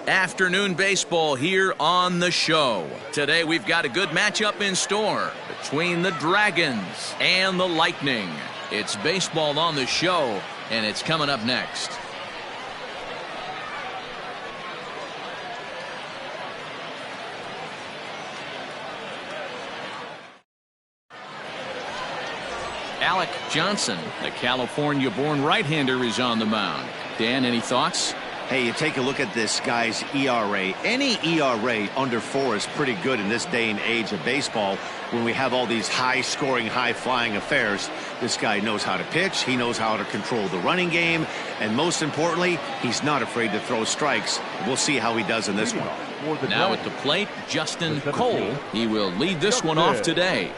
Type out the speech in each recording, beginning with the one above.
Afternoon baseball here on the show. Today we've got a good matchup in store between the Dragons and the Lightning. It's baseball on the show, and it's coming up next. Alec Johnson, the California-born right-hander, is on the mound. Dan, any thoughts? Hey, you take a look at this guy's ERA. Any ERA under 4 is pretty good in this day and age of baseball when we have all these high-scoring, high-flying affairs. This guy knows how to pitch. He knows how to control the running game. And most importantly, he's not afraid to throw strikes. We'll see how he does in this one. Now at the plate, Justin Cole. He will lead this one off today.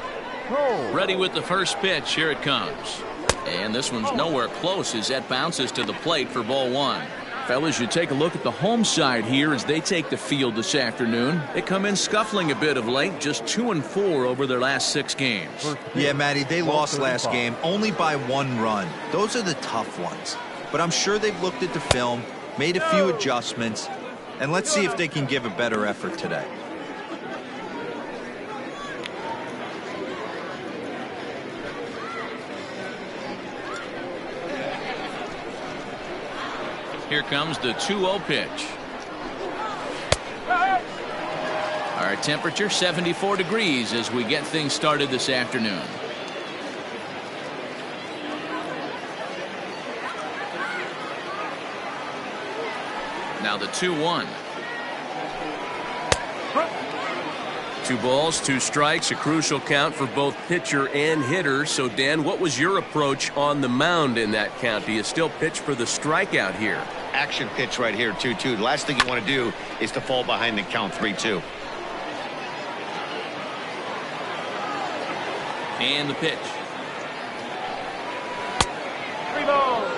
Ready with the first pitch. Here it comes. And this one's nowhere close as that bounces to the plate for ball 1. Fellas, you take a look at the home side here as they take the field this afternoon. They come in scuffling a bit of late, just 2-4 over their last 6 games. Yeah, Matty, they lost last game only by 1 run. Those are the tough ones. But I'm sure they've looked at the film, made a few adjustments, and let's see if they can give a better effort today. Here comes the 2-0 pitch. Our temperature 74 degrees as we get things started this afternoon. Now the 2-1. 2 balls, 2 strikes, a crucial count for both pitcher and hitter. So, Dan, what was your approach on the mound in that count? Do you still pitch for the strikeout here? Action pitch right here, 2-2. The last thing you want to do is to fall behind and count 3-2. And the pitch. 3 balls.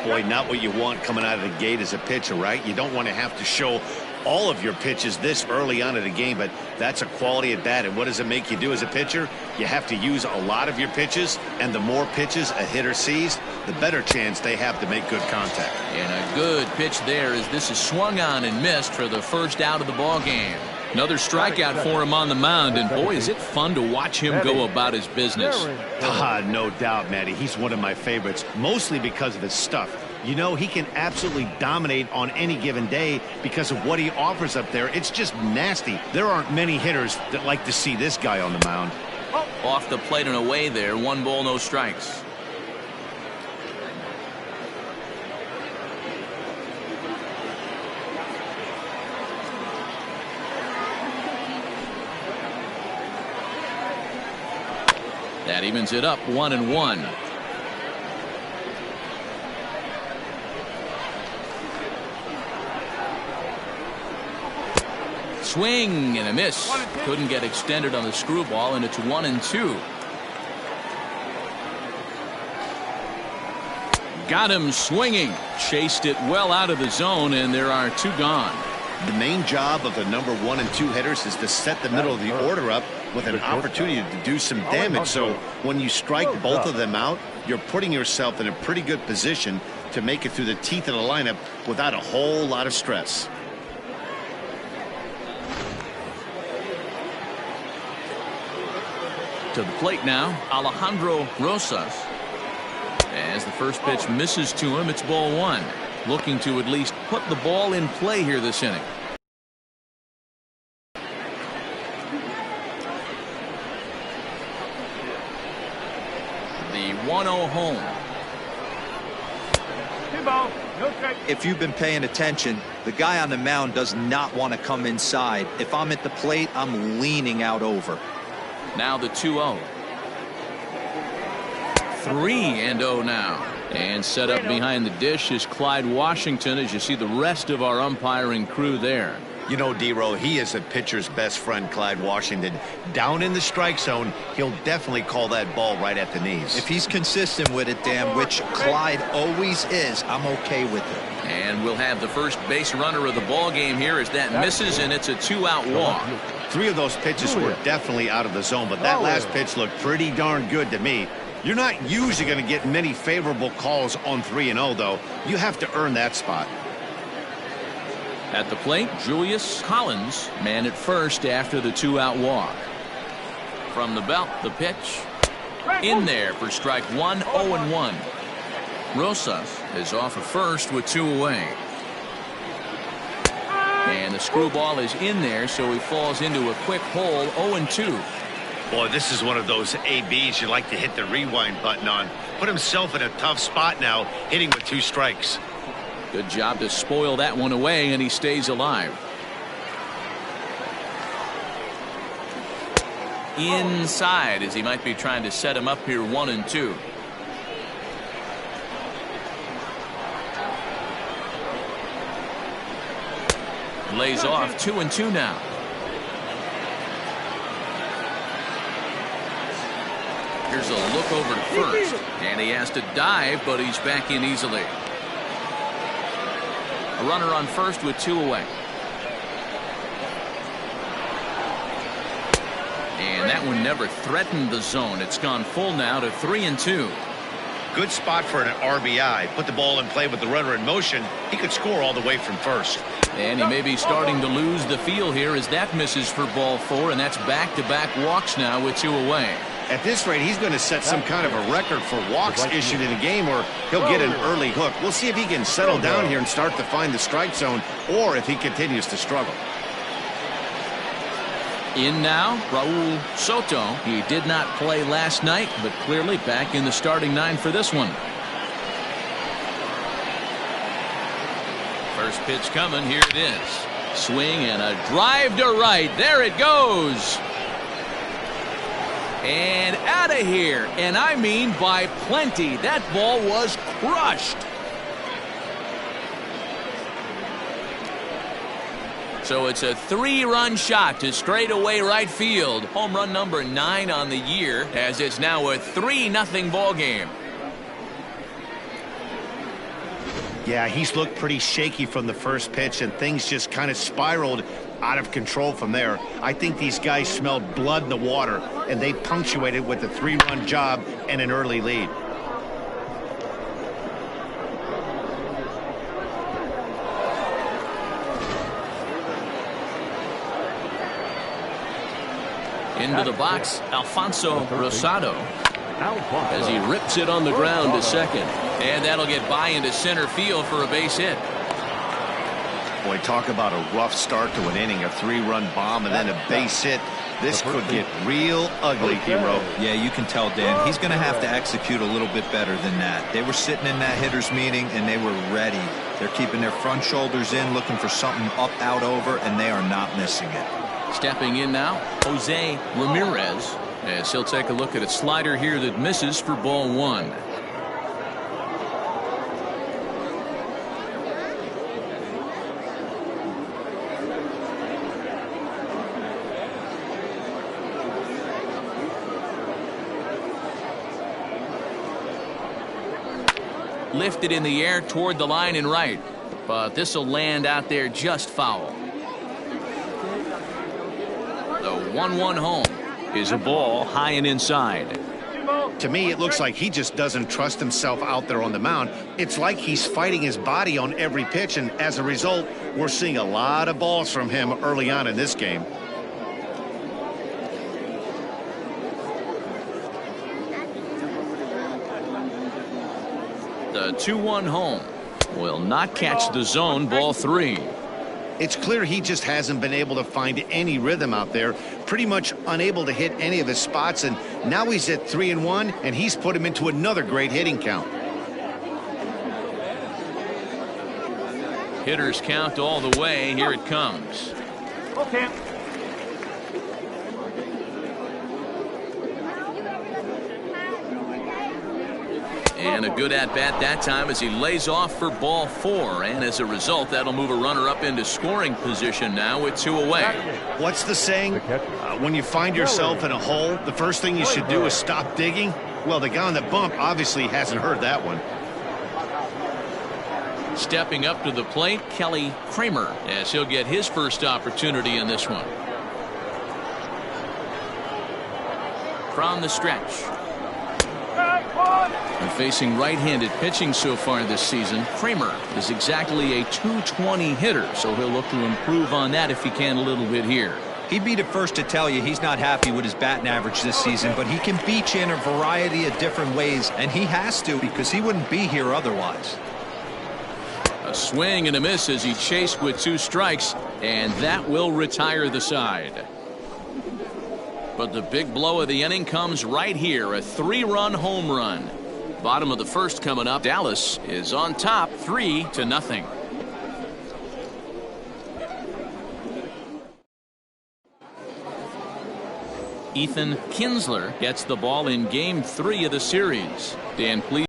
Boy, not what you want coming out of the gate as a pitcher, right? You don't want to have to show all of your pitches this early on in the game, but that's a quality at bat. And what does it make you do as a pitcher? You have to use a lot of your pitches, and the more pitches a hitter sees, the better chance they have to make good contact. And a good pitch there as this is swung on and missed for the first out of the ball game. Another strikeout for him on the mound, and boy, is it fun to watch him go about his business. No doubt, Matty. He's one of my favorites, mostly because of his stuff. You know, he can absolutely dominate on any given day because of what he offers up there. It's just nasty. There aren't many hitters that like to see this guy on the mound. Off the plate and away there. 1 ball, no strikes. That evens it up 1-1. Swing and a miss. Couldn't get extended on the screwball, and it's 1-2. Got him swinging. Chased it well out of the zone, and there are 2 gone. The main job of the number 1 and 2 hitters is to set the middle of the order up with an opportunity to do some damage. So when you strike both of them out, you're putting yourself in a pretty good position to make it through the teeth of the lineup without a whole lot of stress. To the plate now, Alejandro Rosas. As the first pitch misses to him, it's ball 1. Looking to at least put the ball in play here this inning. The 1-0 home. 2 balls, no strikes. If you've been paying attention, the guy on the mound does not want to come inside. If I'm at the plate, I'm leaning out over. Now the 2-0. 3-0 now. And set up behind the dish is Clyde Washington as you see the rest of our umpiring crew there. You know, D-Row, he is a pitcher's best friend, Clyde Washington. Down in the strike zone, he'll definitely call that ball right at the knees. If he's consistent with it, Dan, which Clyde always is, I'm okay with it. And we'll have the first base runner of the ball game here as that misses, and it's a 2-out walk. 3 of those pitches were definitely out of the zone, but that last pitch looked pretty darn good to me. You're not usually going to get many favorable calls on 3-0, though. You have to earn that spot. At the plate, Julius Collins, man at first after the 2-out walk. From the belt, the pitch. In there for strike one, 0-1. Rosas is off at first with 2 away. And the screwball is in there, so he falls into a quick hole, 0-2. Boy, this is one of those ABs you like to hit the rewind button on. Put himself in a tough spot now, hitting with 2 strikes. Good job to spoil that one away, and he stays alive. Inside, as he might be trying to set him up here, 1-2. Lays off, 2-2 now. Here's a look over to first, and he has to dive, but he's back in easily. A runner on first with 2 away. And that one never threatened the zone. It's gone full now to 3-2. Good spot for an RBI. Put the ball in play with the runner in motion. He could score all the way from first. And he may be starting to lose the feel here as that misses for ball 4, and that's back-to-back walks now with 2 away. At this rate, he's going to set some kind of a record for walks issued in a game, or he'll get an early hook. We'll see if he can settle down here and start to find the strike zone, or if he continues to struggle. In now, Raul Soto. He did not play last night, but clearly back in the starting 9 for this one. First pitch coming. Here it is. Swing and a drive to right. There it goes. And out of here. And I mean by plenty. That ball was crushed. So it's a 3-run shot to straightaway right field. Home run number 9 on the year, as it's now a 3-0 ball game. Yeah, he's looked pretty shaky from the first pitch, and things just kind of spiraled out of control from there. I think these guys smelled blood in the water, and they punctuated with a 3-run job and an early lead. Into the box, Alfonso Rosado, as he rips it on the ground to second. And that'll get by into center field for a base hit. Boy, talk about a rough start to an inning, a 3-run bomb and then a base hit. This could get real ugly, Hero. Yeah, you can tell, Dan. He's going to have to execute a little bit better than that. They were sitting in that hitters meeting, and they were ready. They're keeping their front shoulders in, looking for something up, out, over, and they are not missing it. Stepping in now, Jose Ramirez, as he'll take a look at a slider here that misses for ball 1. Lifted in the air toward the line and right, but this will land out there just foul. The 1-1 home is a ball high and inside. To me, it looks like he just doesn't trust himself out there on the mound. It's like he's fighting his body on every pitch, and as a result, we're seeing a lot of balls from him early on in this game. The 2-1 home will not catch the zone, ball 3. It's clear he just hasn't been able to find any rhythm out there, pretty much unable to hit any of his spots, and now he's at 3-1, and he's put him into another great hitting count. Hitters count all the way. Here it comes. Okay. And a good at-bat that time as he lays off for ball 4. And as a result, that'll move a runner up into scoring position now with 2 away. What's the saying? When you find yourself in a hole, the first thing you should do is stop digging. Well, the guy on the bump obviously hasn't heard that one. Stepping up to the plate, Kelly Cramer, as he'll get his first opportunity in this one. From the stretch. And facing right-handed pitching so far this season, Cramer is exactly a .220 hitter, so he'll look to improve on that if he can a little bit here. He'd be the first to tell you he's not happy with his batting average this season, but he can beat you in a variety of different ways, and he has to because he wouldn't be here otherwise. A swing and a miss as he chased with 2 strikes, and that will retire the side. But the big blow of the inning comes right here, a 3-run home run. Bottom of the first coming up. Dallas is on top 3-0. Ethan Kinsler gets the ball in game 3 of the series. Dan, please.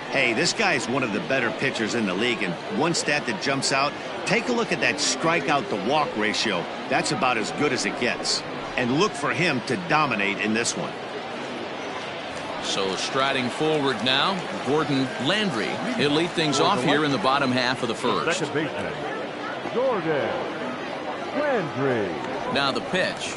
Hey, this guy is one of the better pitchers in the league, and one stat that jumps out, take a look at that strikeout to walk ratio. That's about as good as it gets. And look for him to dominate in this one. So striding forward now, Gordon Landry. He'll lead things off here in the bottom half of the first. Second baseman, Gordon Landry. Now the pitch.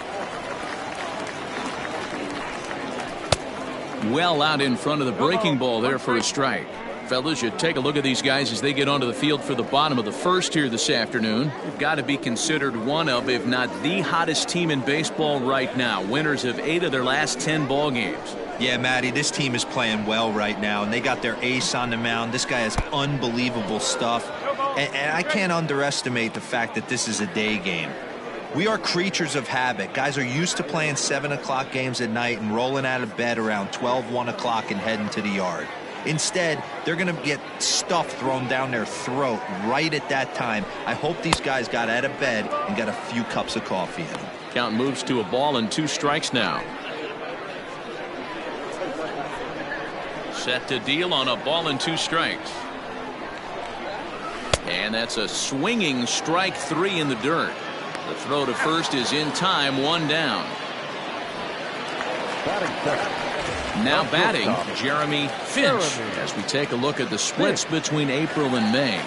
Well out in front of the breaking ball there for a strike. Fellas, you take a look at these guys as they get onto the field for the bottom of the first here this afternoon. They've got to be considered one of, if not the hottest team in baseball right now. Winners of 8 of their last 10 ball games. Yeah, Matty, this team is playing well right now, and they got their ace on the mound. This guy has unbelievable stuff, and I can't underestimate the fact that this is a day game. We are creatures of habit. Guys are used to playing 7 o'clock games at night and rolling out of bed around 12, 1 o'clock and heading to the yard. Instead, they're going to get stuff thrown down their throat right at that time. I hope these guys got out of bed and got a few cups of coffee in them. Count moves to a ball and 2 strikes now. Set to deal on a ball and 2 strikes. And that's a swinging strike 3 in the dirt. The throw to first is in time, 1 down. Now batting, Jeremy Finch, as we take a look at the splits between April and May.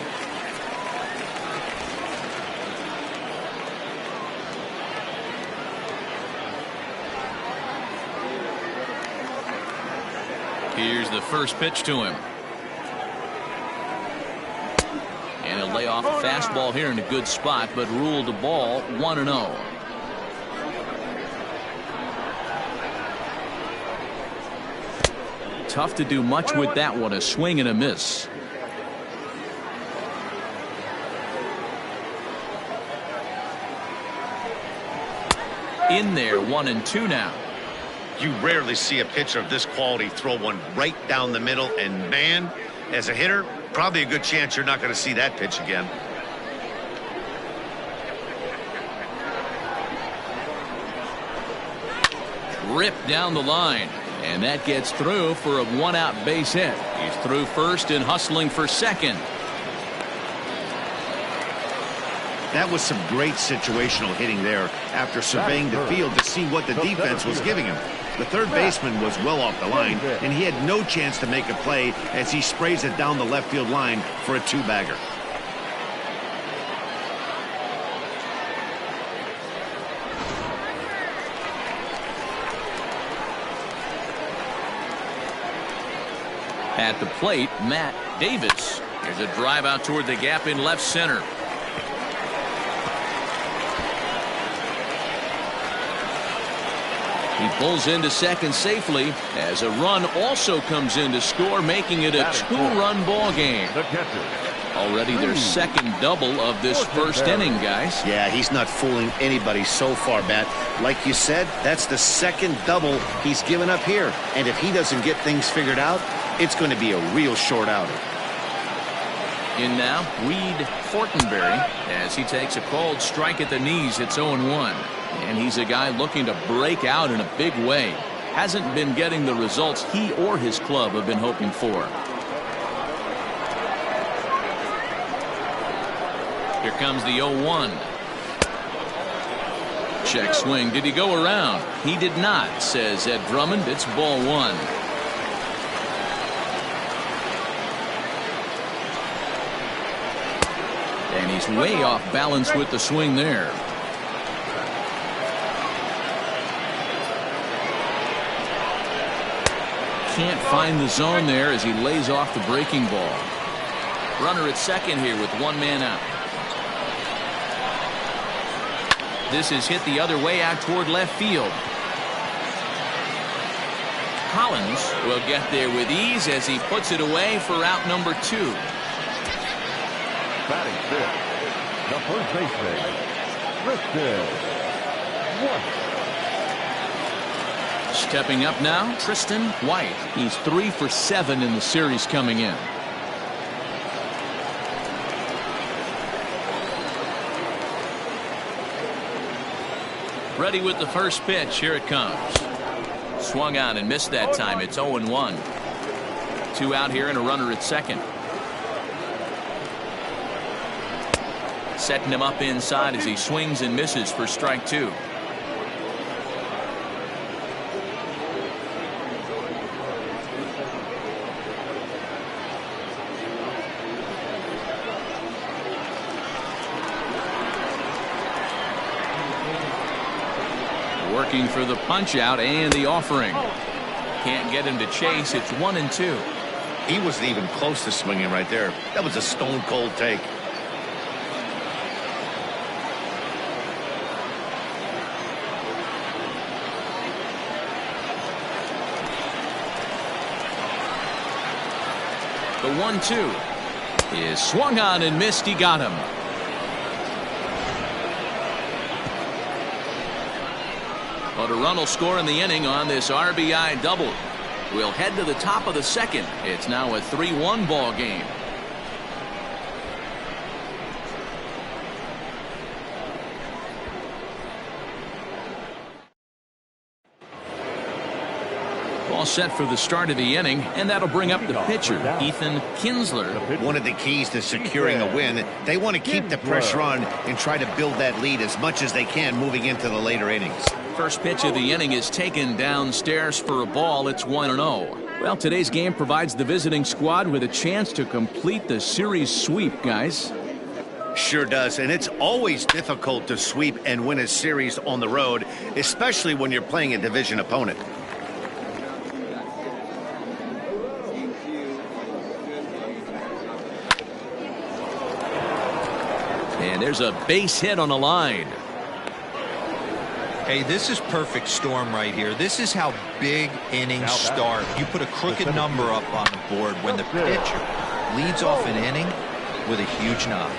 Here's the first pitch to him. And he'll lay off a fastball here in a good spot, but ruled the ball 1-0. Tough to do much with that one, a swing and a miss. In there, 1-2 now. You rarely see a pitcher of this quality throw one right down the middle, and man, as a hitter, probably a good chance you're not going to see that pitch again. Ripped down the line, and that gets through for a 1-out base hit. He's through first and hustling for second. That was some great situational hitting there after surveying the field to see what the defense was giving him. The third baseman was well off the line, and he had no chance to make a play as he sprays it down the left field line for a 2-bagger. At the plate, Matt Davis. There's a drive out toward the gap in left center. He pulls into second safely as a run also comes in to score, making it a 2-run ball game. Already their second double of this first inning, guys. Yeah, he's not fooling anybody so far, Matt. Like you said, that's the second double he's given up here. And if he doesn't get things figured out, it's going to be a real short outing. In now, Reed Fortenberry as he takes a called strike at the knees. It's 0-1. And he's a guy looking to break out in a big way. Hasn't been getting the results he or his club have been hoping for. Here comes the 0-1. Check swing. Did he go around? He did not, says Ed Drummond. It's ball 1. And he's way off balance with the swing there. can't find the zone there as he lays off the breaking ball. Runner at second here with one man out. This is hit the other way out toward left field. Collins will get there with ease as he puts it away for out number 2. Batting fifth, the first baseman, Tristan White. Stepping up now, Tristan White. He's 3 for 7 in the series coming in. Ready with the first pitch. Here it comes. Swung on and missed that time. It's 0-1. 2 out here and a runner at second. Setting him up inside as he swings and misses for strike 2. Working for the punch out and the offering. Can't get him to chase. It's 1-2. He wasn't even close to swinging right there. That was a stone cold take. The 1-2 is swung on and missed. He got him. But a run will score in the inning on this RBI double. We'll head to the top of the second. It's now a 3-1 ball game. All set for the start of the inning, and that'll bring up the pitcher, Kinsler. One of the keys to securing a win, they want to keep the pressure on and try to build that lead as much as they can moving into the later innings. First pitch of the inning is taken downstairs for a ball. It's 1-0. Well, today's game provides the visiting squad with a chance to complete the series sweep, guys. Sure does, and it's always difficult to sweep and win a series on the road, especially when you're playing a division opponent. And there's a base hit on the line. Hey, this is perfect storm right here. This is how big innings start. You put a crooked number up on the board when the pitcher leads off an inning with a huge knock.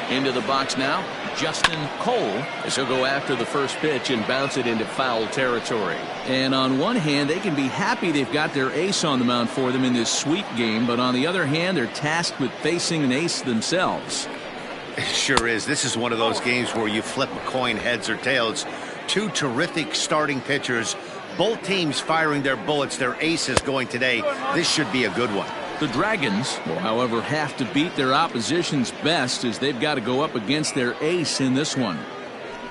Into the box now, Justin Cole, as he'll go after the first pitch and bounce it into foul territory. And on one hand, they can be happy they've got their ace on the mound for them in this sweep game, but on the other hand, they're tasked with facing an ace themselves. It sure is. This is one of those games where you flip a coin heads or tails. Two terrific starting pitchers, both teams firing their bullets, their aces going today. This should be a good one. The Dragons will, however, have to beat their opposition's best as they've got to go up against their ace in this one.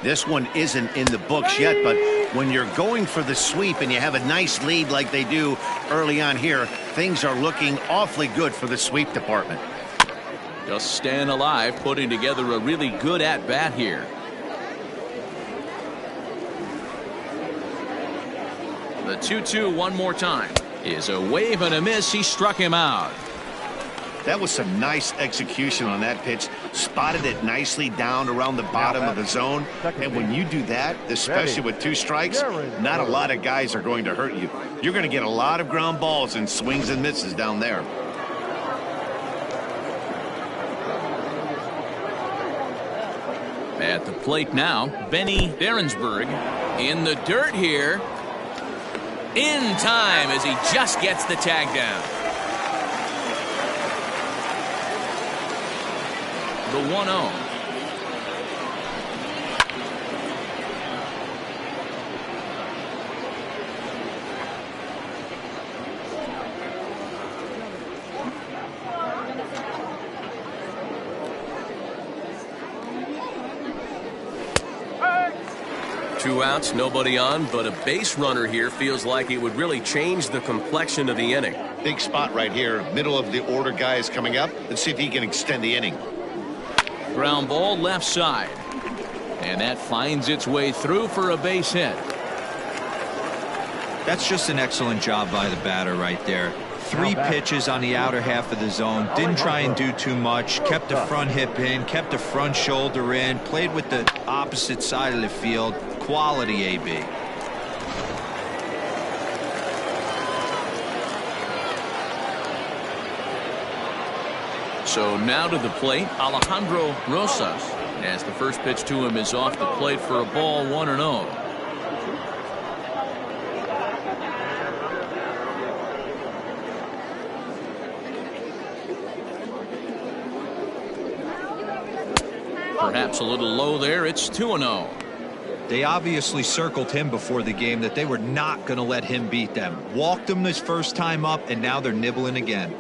This one isn't in the books yet, but when you're going for the sweep and you have a nice lead like they do early on here, things are looking awfully good for the sweep department. Just staying alive, putting together a really good at-bat here. The 2-2 one more time is a wave and a miss. He struck him out. That was some nice execution on that pitch. Spotted it nicely down around the bottom of the zone. And when you do that, especially with 2 strikes, not a lot of guys are going to hurt you. You're going to get a lot of ground balls and swings and misses down there. At the plate now, Berensberg in the dirt here. In time as he just gets the tag down. The 1-0. Two outs, nobody on, but a base runner here feels like it would really change the complexion of the inning. Big spot right here. Middle of the order guy is coming up. Let's see if he can extend the inning. Ground ball left side. And that finds its way through for a base hit. That's just an excellent job by the batter right there. 3 pitches on the outer half of the zone. Didn't try and do too much. Kept the front hip in. Kept the front shoulder in. Played with the opposite side of the field. Quality AB. So now to the plate, Alejandro Rosas, as the first pitch to him is off the plate for a ball, 1-0. Perhaps a little low there. It's 2-0. They obviously circled him before the game that they were not going to let him beat them. Walked him this first time up, and now they're nibbling again.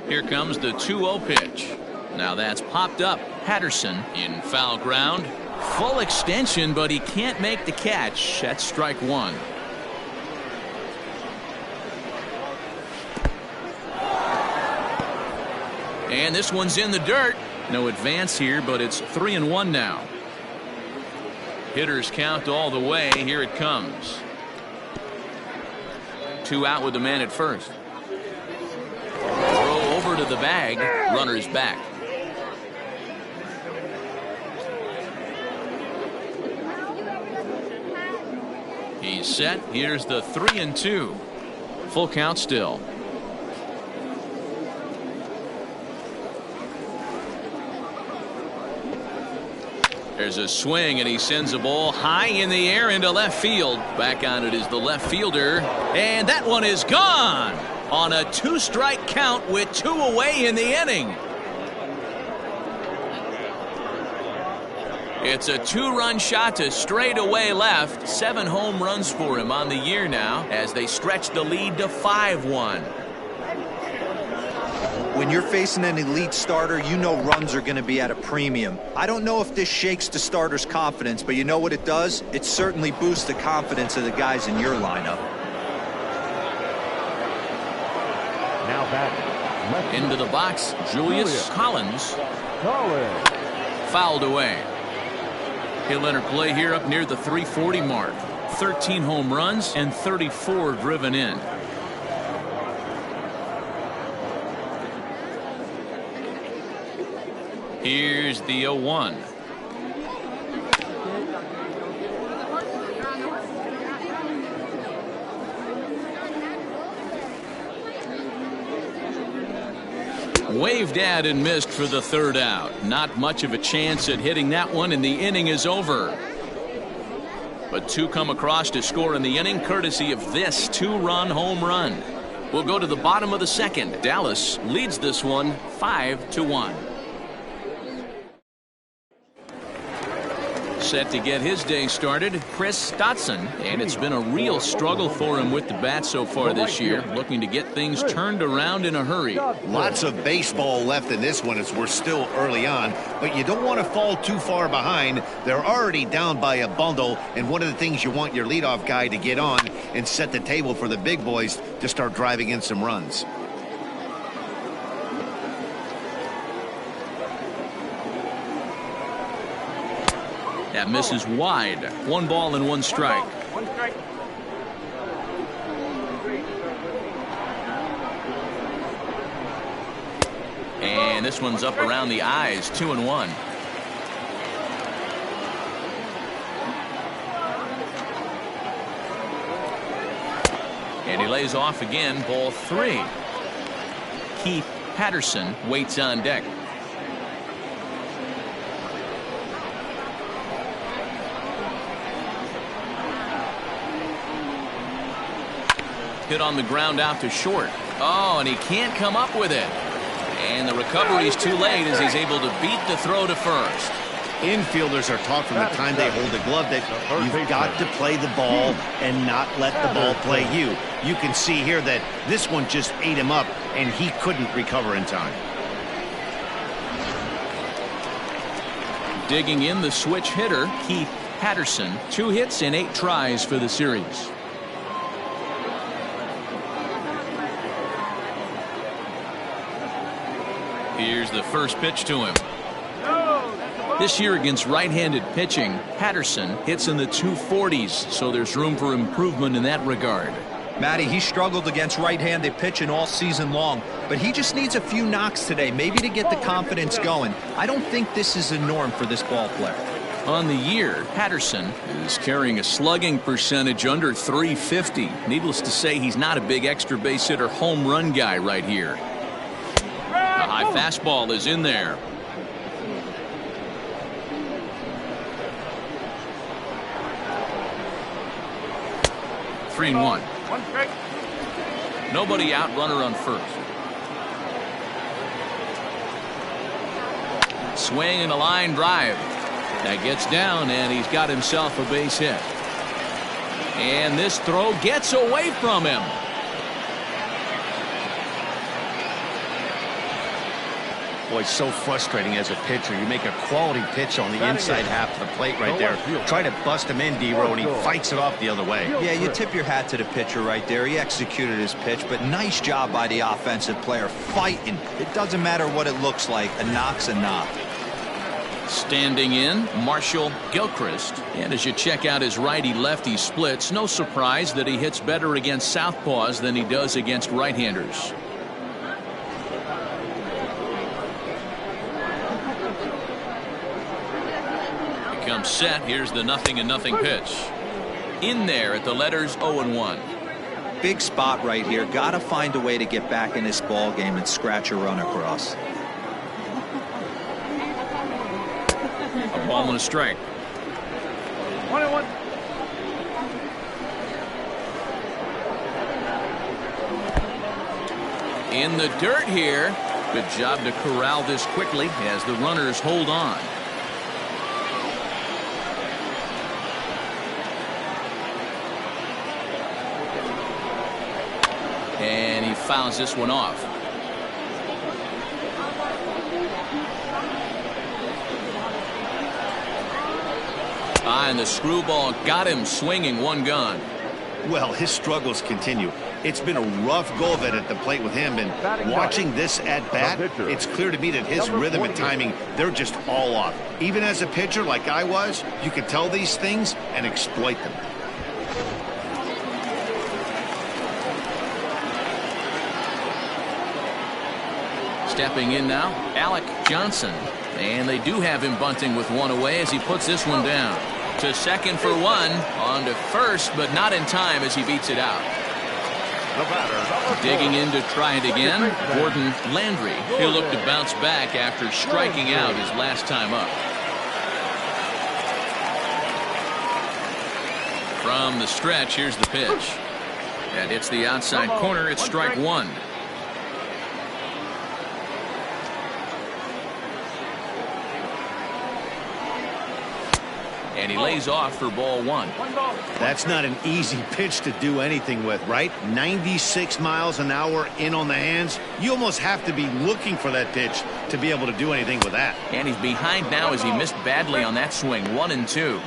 Here comes the 2-0 pitch. Now that's popped up. Patterson in foul ground. Full extension, but he can't make the catch. That's strike 1. And this one's in the dirt. No advance here, but it's 3-1 now. Hitters count all the way. Here it comes. 2 out with the man at first. Throw over to the bag. Runner's back. He's set. Here's the 3-2. Full count still. There's a swing, and he sends a ball high in the air into left field. Back on it is the left fielder, and that one is gone on a 2-strike count with 2 away in the inning. It's a 2-run shot to straightaway left. 7 home runs for him on the year now as they stretch the lead to 5-1. When you're facing an elite starter, you know runs are going to be at a premium. I don't know if this shakes the starter's confidence, but you know what it does? It certainly boosts the confidence of the guys in your lineup. Now back. Into the box, Julius Collins. Fouled away. He'll enter play here up near the 340 mark. 13 home runs and 34 driven in. Here's the 0-1. Waved at and missed for the 3rd out. Not much of a chance at hitting that one, and the inning is over. But 2 come across to score in the inning, courtesy of this 2-run home run. We'll go to the bottom of the 2nd. Dallas leads this one 5-1. Set to get his day started, Chris Dotson, and it's been a real struggle for him with the bat so far this year, looking to get things turned around in a hurry. Lots of baseball left in this one as we're still early on, but you don't want to fall too far behind. They're already down by a bundle, and one of the things you want your leadoff guy to get on and set the table for the big boys to start driving in some runs. That misses wide. 1 ball and 1 strike. And this one's up around the eyes. 2-1. And he lays off again. Ball 3. Keith Patterson waits on deck. Hit on the ground out to short. Oh, and he can't come up with it. And the recovery's too late as he's able to beat the throw to first. Infielders are taught from the time they hold the glove that you've got to play the ball and not let the ball play you. You can see here that this one just ate him up, and he couldn't recover in time. Digging in the switch hitter, Keith Patterson. 2 hits in 8 tries for the series. Here's the first pitch to him. This year against right-handed pitching, Patterson hits in the 240s, so there's room for improvement in that regard. Matty, he struggled against right-handed pitching all season long, but he just needs a few knocks today, maybe to get the confidence going. I don't think this is a norm for this ball player. On the year, Patterson is carrying a slugging percentage under .350. Needless to say, he's not a big extra base hitter home run guy right here. The high fastball is in there. Three and one. Nobody out, runner on first. Swing and a line drive. That gets down, and he's got himself a base hit. And this throw gets away from him. Boy, it's so frustrating as a pitcher. You make a quality pitch on the inside half of the plate right there. Try to bust him in, D-Row, and he fights it off the other way. Yeah, you tip your hat to the pitcher right there. He executed his pitch, but nice job by the offensive player fighting. It doesn't matter what it looks like. A knock's a knock. Standing in, Marshall Gilchrist. And as you check out his righty-lefty splits, no surprise that he hits better against southpaws than he does against right-handers. Comes set. Here's the 0-0 pitch. In there at the letters 0-1. Big spot right here. Got to find a way to get back in this ball game and scratch a run across. A ball and a strike. 1-1. In the dirt here. Good job to corral this quickly as the runners hold on. And he fouls this one off. And the screwball got him swinging, one gone. Well, his struggles continue. It's been a rough go of it at the plate with him, and watching this at bat, it's clear to me that his rhythm and timing, they're just all off. Even as a pitcher like I was, you could tell these things and exploit them. Stepping in now, Alec Johnson. And they do have him bunting with one away as he puts this one down. To second for one, on to first, but not in time as he beats it out. Digging in to try it again, Gordon Landry. He'll look to bounce back after striking out his last time up. From the stretch, here's the pitch. That hits the outside corner. It's strike one. And he lays off for ball one. That's not an easy pitch to do anything with, right? 96 miles an hour in on the hands. You almost have to be looking for that pitch to be able to do anything with that. And he's behind now as he missed badly on that swing. 1-2.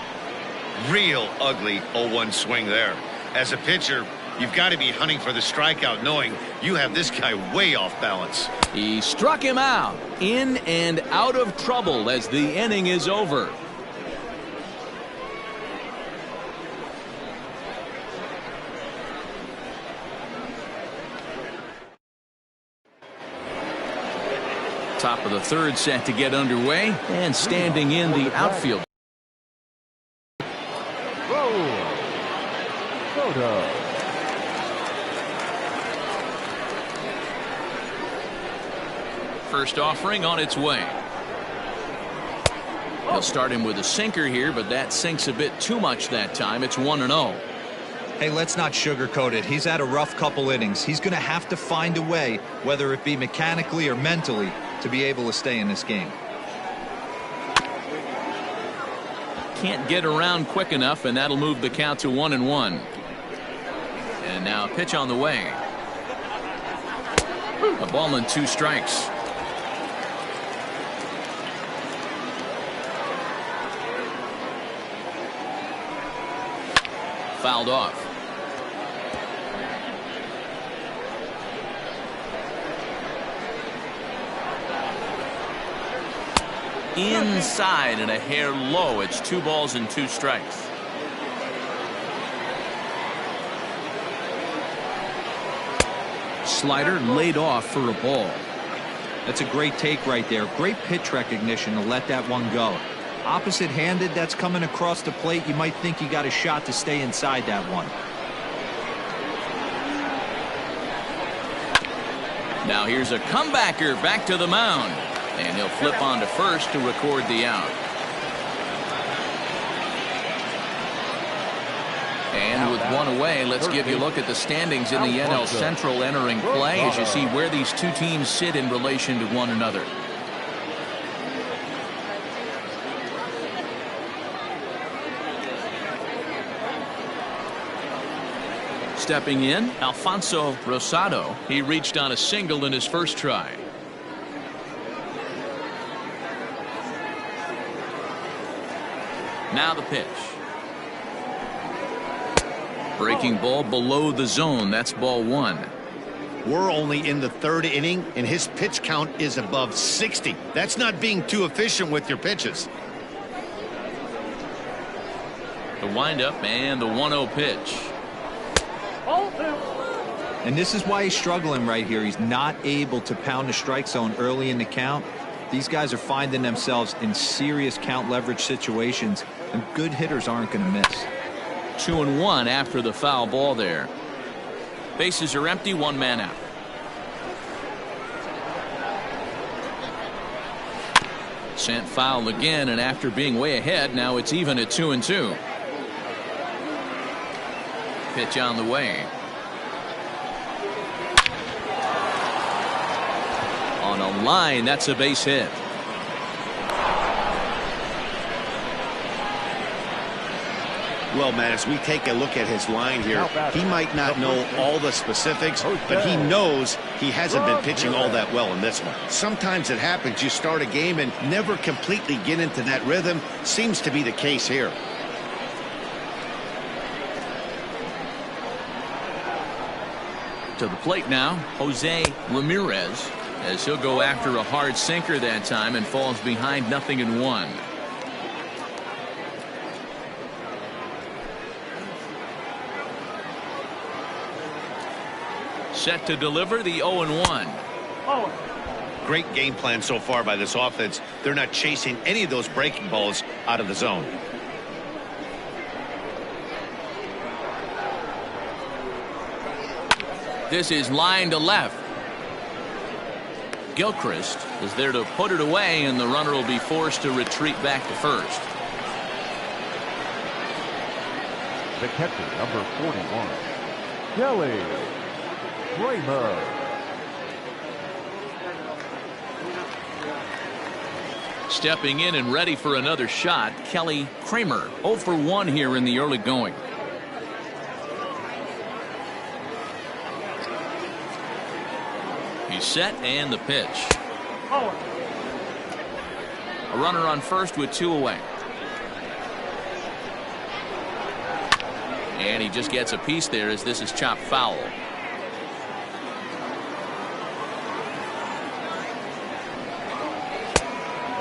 Real ugly 0-1 swing there. As a pitcher, you've got to be hunting for the strikeout, knowing you have this guy way off balance. He struck him out. In and out of trouble as the inning is over. Top of the third set to get underway, and standing in the outfield. First offering on its way. He'll start him with a sinker here, but that sinks a bit too much that time. It's 1-0. Hey, let's not sugarcoat it. He's had a rough couple innings. He's going to have to find a way, whether it be mechanically or mentally, to be able to stay in this game. Can't get around quick enough, and that'll move the count to 1-1. And now a pitch on the way. A ball and 2 strikes. Fouled off. Inside and a hair low. It's 2 balls and 2 strikes. slider laid off for a ball. That's a great take right there. Great pitch recognition to let that one go. Opposite-handed, that's coming across the plate. You might think you got a shot to stay inside that one. Now here's a comebacker back to the mound. And he'll flip on to first to record the out. And with one away, let's give you a look at the standings in the NL Central entering play as you see where these two teams sit in relation to one another. Stepping in, Alfonso Rosado. He reached on a single in his first try. Now the pitch. Breaking ball below the zone. That's ball one. We're only in the third inning, and his pitch count is above 60. That's not being too efficient with your pitches. The windup and the 1-0 pitch. And this is why he's struggling right here. He's not able to pound the strike zone early in the count. These guys are finding themselves in serious count leverage situations, and good hitters aren't going to miss. 2-1 after the foul ball there. Bases are empty, one man out. Sent foul again, and after being way ahead, now it's even at 2-2. Pitch on the way. On a line, that's a base hit. Well, Matt, as we take a look at his line here, he might not know all the specifics, but he knows he hasn't been pitching all that well in this one. Sometimes it happens. You start a game and never completely get into that rhythm. Seems to be the case here. To the plate now, Jose Ramirez, as he'll go after a hard sinker that time and falls behind 0-1. Set to deliver the 0-1. Great game plan so far by this offense. They're not chasing any of those breaking balls out of the zone. This is line to left. Gilchrist is there to put it away, and the runner will be forced to retreat back to first. The catcher, number 41, Kelly Cramer. Stepping in and ready for another shot, Kelly Cramer. 0 for 1 here in the early going. He's set, and the pitch. A runner on first with 2 away. And he just gets a piece there as this is chopped foul.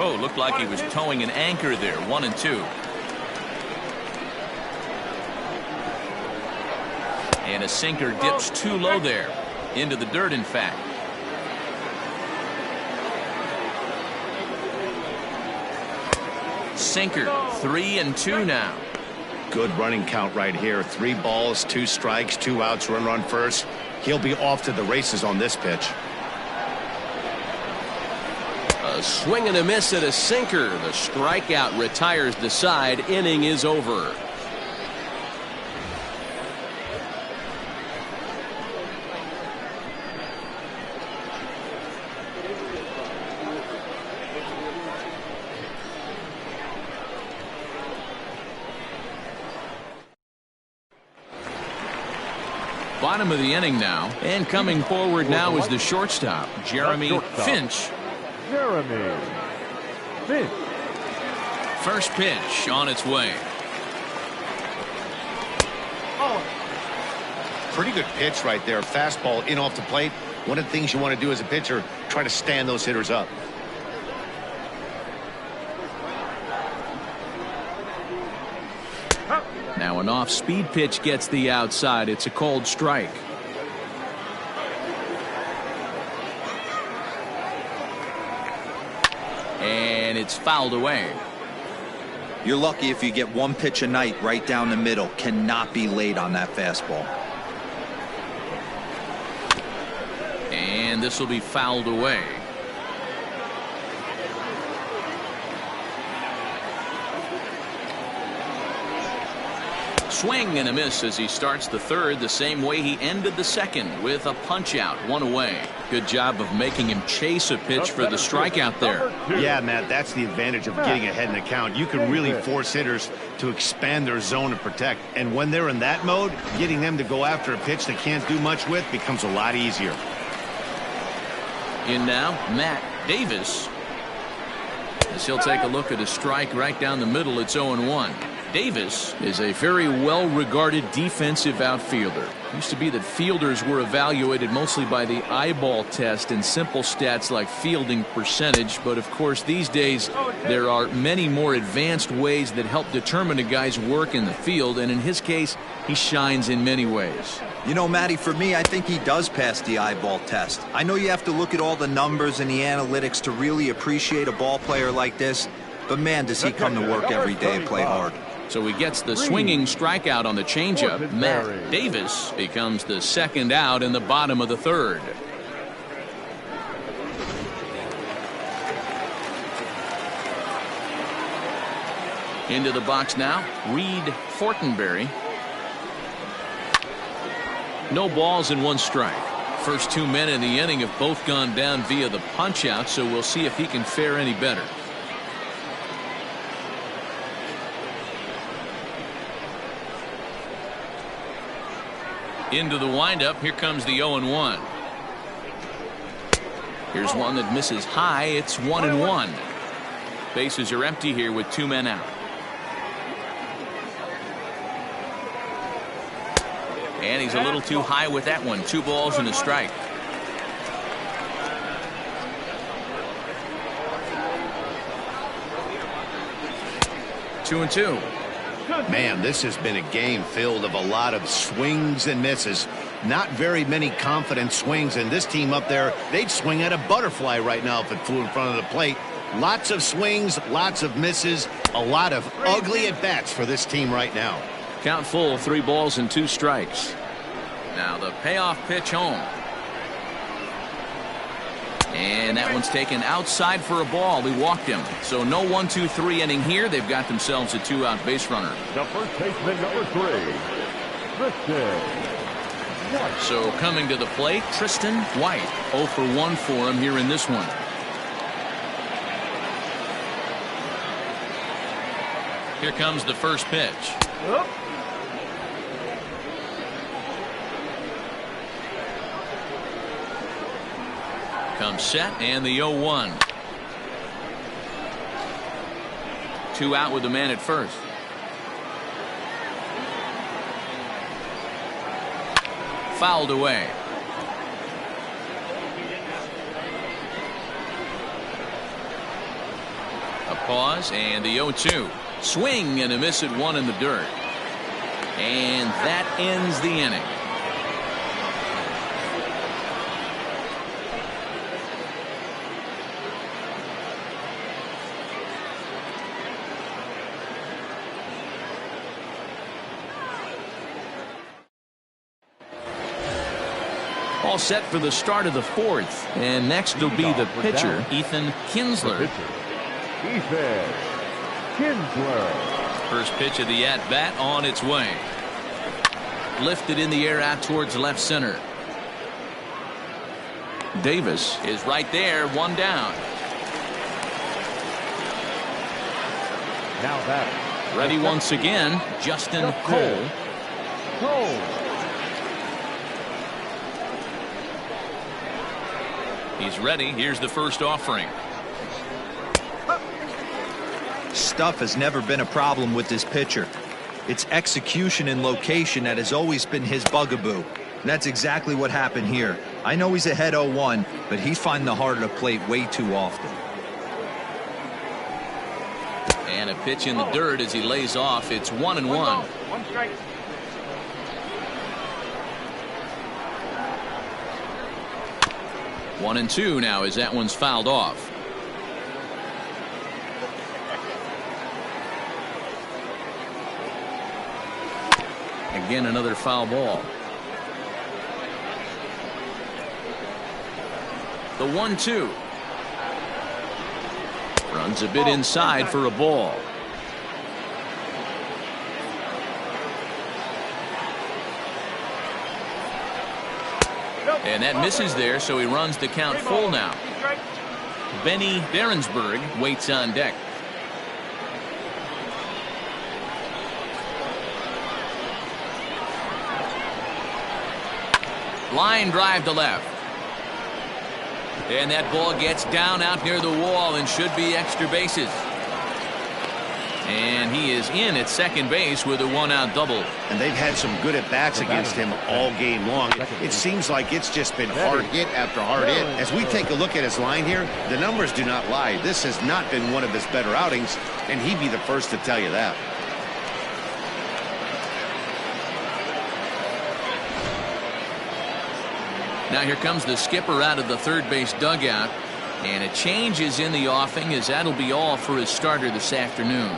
Oh, looked like he was towing an anchor there. 1-2. And a sinker dips too low there. Into the dirt, in fact. Sinker. 3-2 now. Good running count right here. 3 balls, 2 strikes, 2 outs, runner on first. He'll be off to the races on this pitch. A swing and a miss at a sinker. The strikeout retires the side. Inning is over. Bottom of the inning now, and coming forward now is the shortstop, Jeremy Finch. Jeremy Finch. First pitch on its way. Pretty good pitch right there. Fastball in off the plate. One of the things you want to do as a pitcher, try to stand those hitters up. Now an off-speed pitch gets the outside. It's a cold strike. And it's fouled away. You're lucky if you get one pitch a night right down the middle. Cannot be late on that fastball. And this will be fouled away. Swing and a miss as he starts the third the same way he ended the second, with a punch out, one away. Good job of making him chase a pitch for the strikeout there. Yeah, Matt, that's the advantage of getting ahead in the count. You can really force hitters to expand their zone and protect. And when they're in that mode, getting them to go after a pitch they can't do much with becomes a lot easier. In now, Matt Davis. As he'll take a look at a strike right down the middle, it's 0-1. Davis is a very well-regarded defensive outfielder. It used to be that fielders were evaluated mostly by the eyeball test and simple stats like fielding percentage, but of course these days there are many more advanced ways that help determine a guy's work in the field, and in his case he shines in many ways. You know, Matty, for me, I think he does pass the eyeball test. I know you have to look at all the numbers and the analytics to really appreciate a ball player like this, but man, does he come to work every day and play hard. So he gets the swinging strikeout on the changeup. Matt Davis becomes the second out in the bottom of the third. Into the box now, Reed Fortenberry. No balls and one strike. First 2 men in the inning have both gone down via the punch out, so we'll see if he can fare any better. Into the windup. Here comes the 0-1. Here's one that misses high. It's 1-1. Bases are empty here with 2 men out. And he's a little too high with that one. 2 balls and a strike. Two and two. Man, this has been a game filled of a lot of swings and misses. Not very many confident swings, and this team up there, they'd swing at a butterfly right now if it flew in front of the plate. Lots of swings, lots of misses, a lot of ugly at-bats for this team right now. Count full, 3 balls and 2 strikes. Now the payoff pitch home. And that one's taken outside for a ball. He walked him. So no 1-2-3 inning here. They've got themselves a 2-out base runner. The first baseman, number 3, Tristan White. So coming to the plate, Tristan White. 0 for 1 for him here in this one. Here comes the first pitch. Comes set, and the 0-1. 2 out with the man at first. Fouled away. A pause, and the 0-2. Swing and a miss at 1 in the dirt. And that ends the inning. All set for the start of the 4th. And next will be the pitcher, Ethan Kinsler. Ethan Kinsler. First pitch of the at-bat on its way. Lifted in the air out towards left center. Davis is right there, 1 down. Now that ready once again, Justin Cole. He's ready. Here's the first offering. Stuff has never been a problem with this pitcher. It's execution and location that has always been his bugaboo. And that's exactly what happened here. I know he's ahead 0-1, but he's finding the heart of the plate way too often. And a pitch in the dirt as he lays off. It's 1-1. 1 strike. One and 2 now as that one's fouled off. Again, another foul ball. The 1-2. Runs a bit inside for a ball. And that misses there, so he runs the count full now. Berensberg waits on deck. Line drive to left. And that ball gets down out near the wall and should be extra bases. And he is in at second base with a one-out double. And they've had some good at-bats against him all game long. It seems like it's just been hard hit after hard hit. As we take a look at his line here, the numbers do not lie. This has not been one of his better outings, and he'd be the first to tell you that. Now here comes the skipper out of the third base dugout, and a change is in the offing, as that'll be all for his starter this afternoon.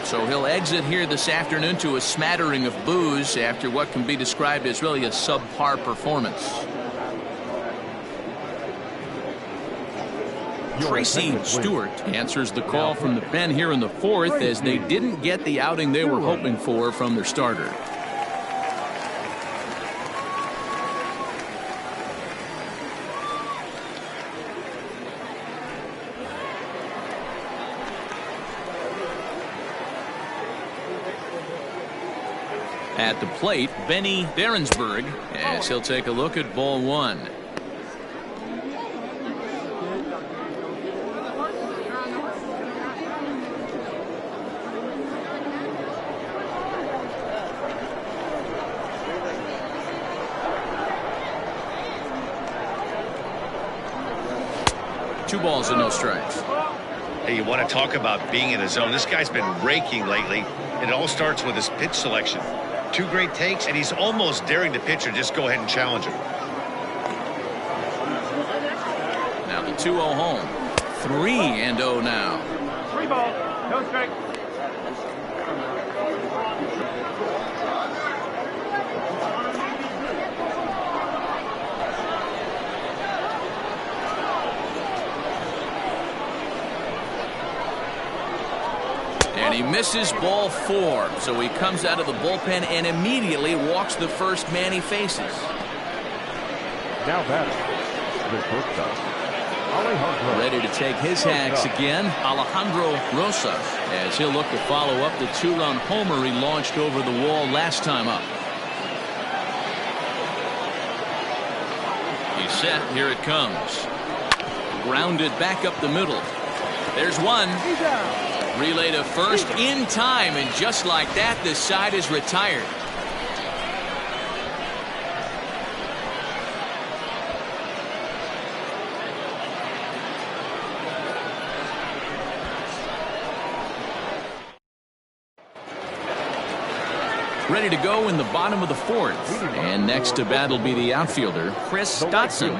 So he'll exit here this afternoon to a smattering of boos after what can be described as really a subpar performance. Tracy Stewart answers the call from the pen here in the fourth, as they didn't get the outing they were hoping for from their starter. At the plate, Berensberg, as he'll take a look at ball one. Two balls and no strikes. Hey, you want to talk about being in a zone? This guy's been raking lately. It all starts with his pitch selection. Two great takes, and he's almost daring the pitcher just go ahead and challenge him. Now the 2-0 home. 3-0 now. 3 balls, no strikes. And he misses ball 4, so he comes out of the bullpen and immediately walks the first man he faces. Now batting, the shortstop, Alejandro. Ready to take his hacks again, Alejandro Rosas, as he'll look to follow up the 2-run homer he launched over the wall last time up. He's set, here it comes. Grounded back up the middle. There's one. He's out. Relay to first in time, and just like that, this side is retired. Ready to go in the bottom of the fourth. And next to bat will be the outfielder, Chris Dotson.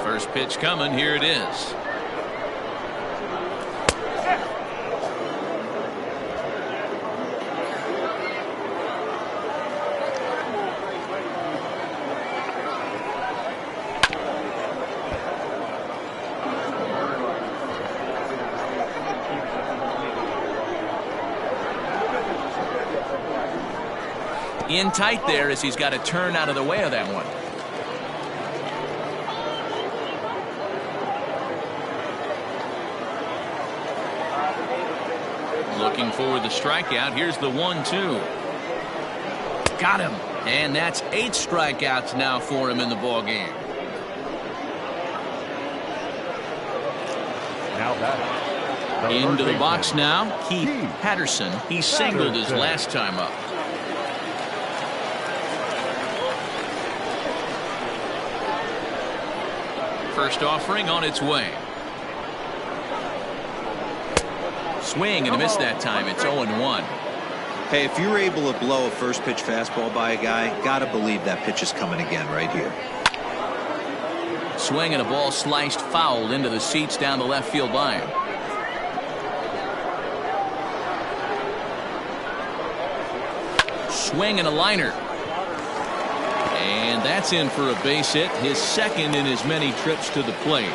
First pitch coming, here it is. In tight there, as he's got to turn out of the way of that one. Looking for the strikeout. Here's the 1-2. Got him. And that's 8 strikeouts now for him in the ball game. Now batting. Into the box now, Patterson. He singled his last time up. First offering on its way. Swing and a miss that time. It's 0-1. Hey, if you're able to blow a first pitch fastball by a guy, gotta believe that pitch is coming again right here. Swing and a ball sliced foul into the seats down the left field line. Swing and a liner. And that's in for a base hit, his second in as many trips to the plate.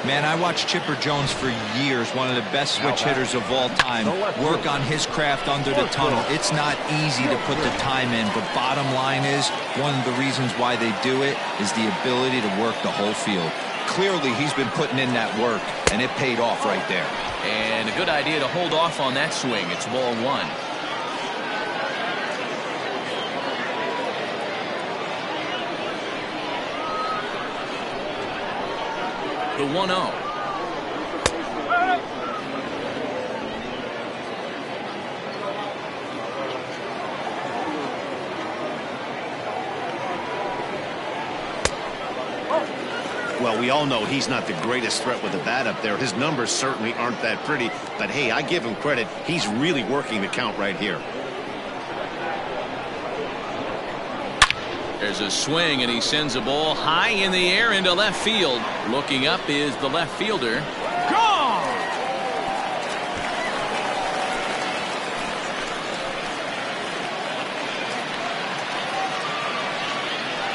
Man, I watched Chipper Jones for years, one of the best switch hitters of all time, work on his craft under the tunnel. It's not easy to put the time in, but bottom line is, one of the reasons why they do it is the ability to work the whole field. Clearly, he's been putting in that work, and it paid off right there. And a good idea to hold off on that swing. It's ball one. The 1-0. Well, we all know he's not the greatest threat with the bat up there. His numbers certainly aren't that pretty. But, hey, I give him credit. He's really working the count right here. There's a swing, and he sends a ball high in the air into left field. Looking up is the left fielder. Gone!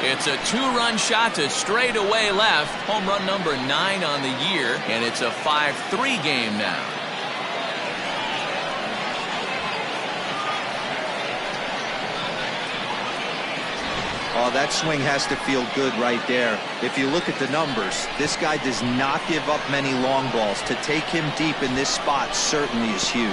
It's a two-run shot to straightaway left. Home run number 9 on the year, and it's a 5-3 game now. Oh, that swing has to feel good right there. If you look at the numbers, this guy does not give up many long balls. To take him deep in this spot certainly is huge.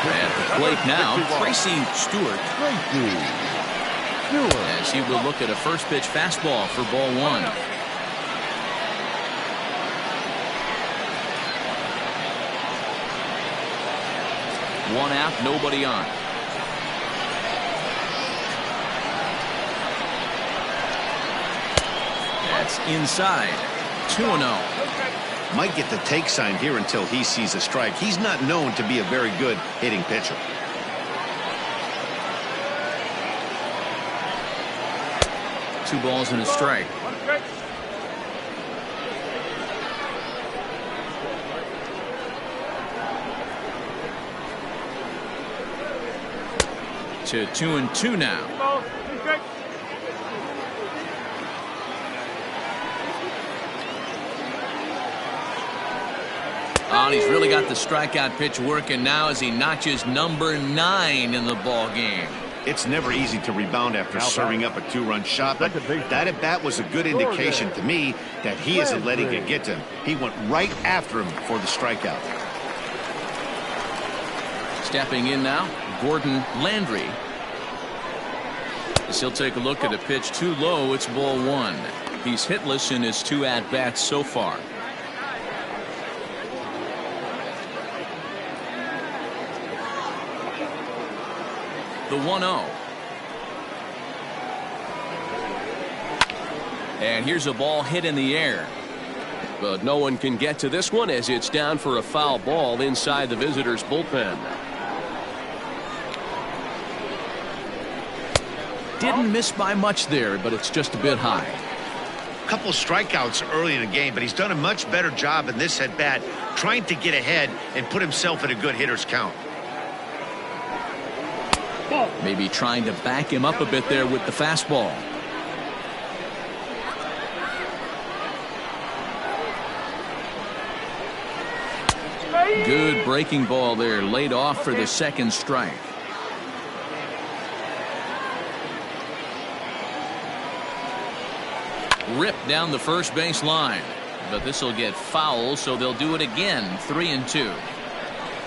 At the plate now, Tracy Stewart. As he will look at a first pitch fastball for ball one. One out, nobody on. That's inside. 2-0. Might get the take sign here until he sees a strike. He's not known to be a very good hitting pitcher. Two balls and a strike. To 2-2 now. Oh, and he's really got the strikeout pitch working now as he notches number 9 in the ball game. It's never easy to rebound after serving up a two-run shot, but that at bat was a good indication to me that he isn't letting it get to him. He went right after him for the strikeout. Stepping in now, Gordon Landry. As he'll take a look at a pitch too low, it's ball one. He's hitless in his 2 at-bats so far. The 1-0. And here's a ball hit in the air. But no one can get to this one as it's down for a foul ball inside the visitors' bullpen. Didn't miss by much there, but it's just a bit high. Couple strikeouts early in the game, but he's done a much better job in this at bat trying to get ahead and put himself in a good hitter's count. Maybe trying to back him up a bit there with the fastball. Good breaking ball there, laid off for the second strike. Ripped down the first base line, but this will get foul, so they'll do it again. 3-2.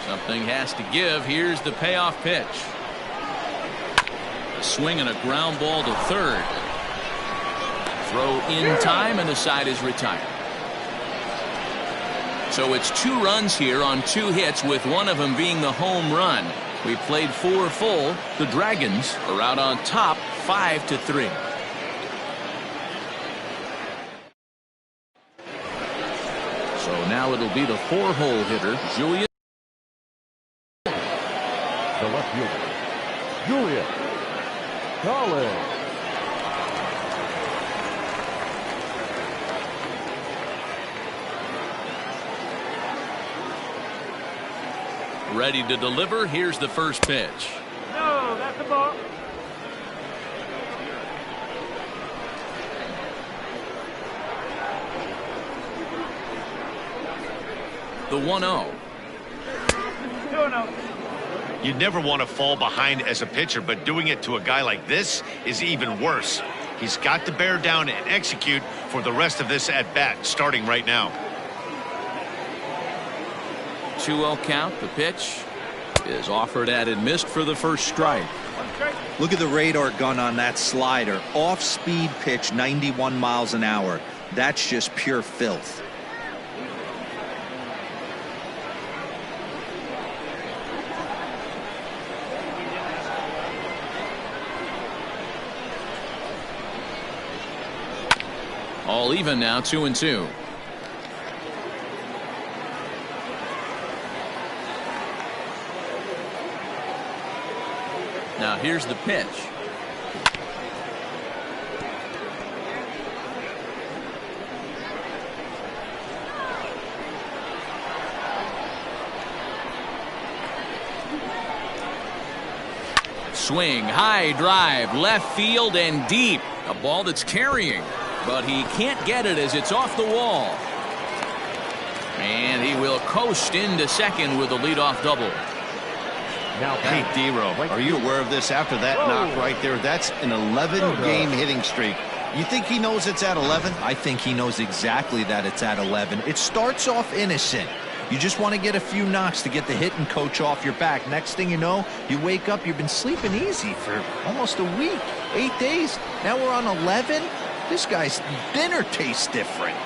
Something has to give. Here's the payoff pitch. A swing and a ground ball to third. Throw in time, and the side is retired. So it's 2 runs here on 2 hits, with one of them being the home run. We played 4 full. The Dragons are out on top 5-3. So now it'll be the 4-hole hitter, Julian. The left fielder, Julius. Collins. Ready to deliver. Here's the first pitch. No, that's the ball. The 1-0. 2-0. You never want to fall behind as a pitcher, but doing it to a guy like this is even worse. He's got to bear down and execute for the rest of this at bat, starting right now. 2-0 count. The pitch is offered at and missed for the first strike. Look at the radar gun on that slider. Off-speed pitch, 91 miles an hour. That's just pure filth. All even now, 2-2. Now here's the pitch. Swing, high drive, left field and deep. A ball that's carrying, but he can't get it as it's off the wall. And he will coast into second with a leadoff double. Now Hey, D-Row, are you aware of this after that knock right there? That's an 11-game hitting streak. You think he knows it's at 11? I think he knows exactly that it's at 11. It starts off innocent. You just want to get a few knocks to get the hitting coach off your back. Next thing you know, you wake up, you've been sleeping easy for almost a week, 8 days. Now we're on 11. This guy's dinner tastes different.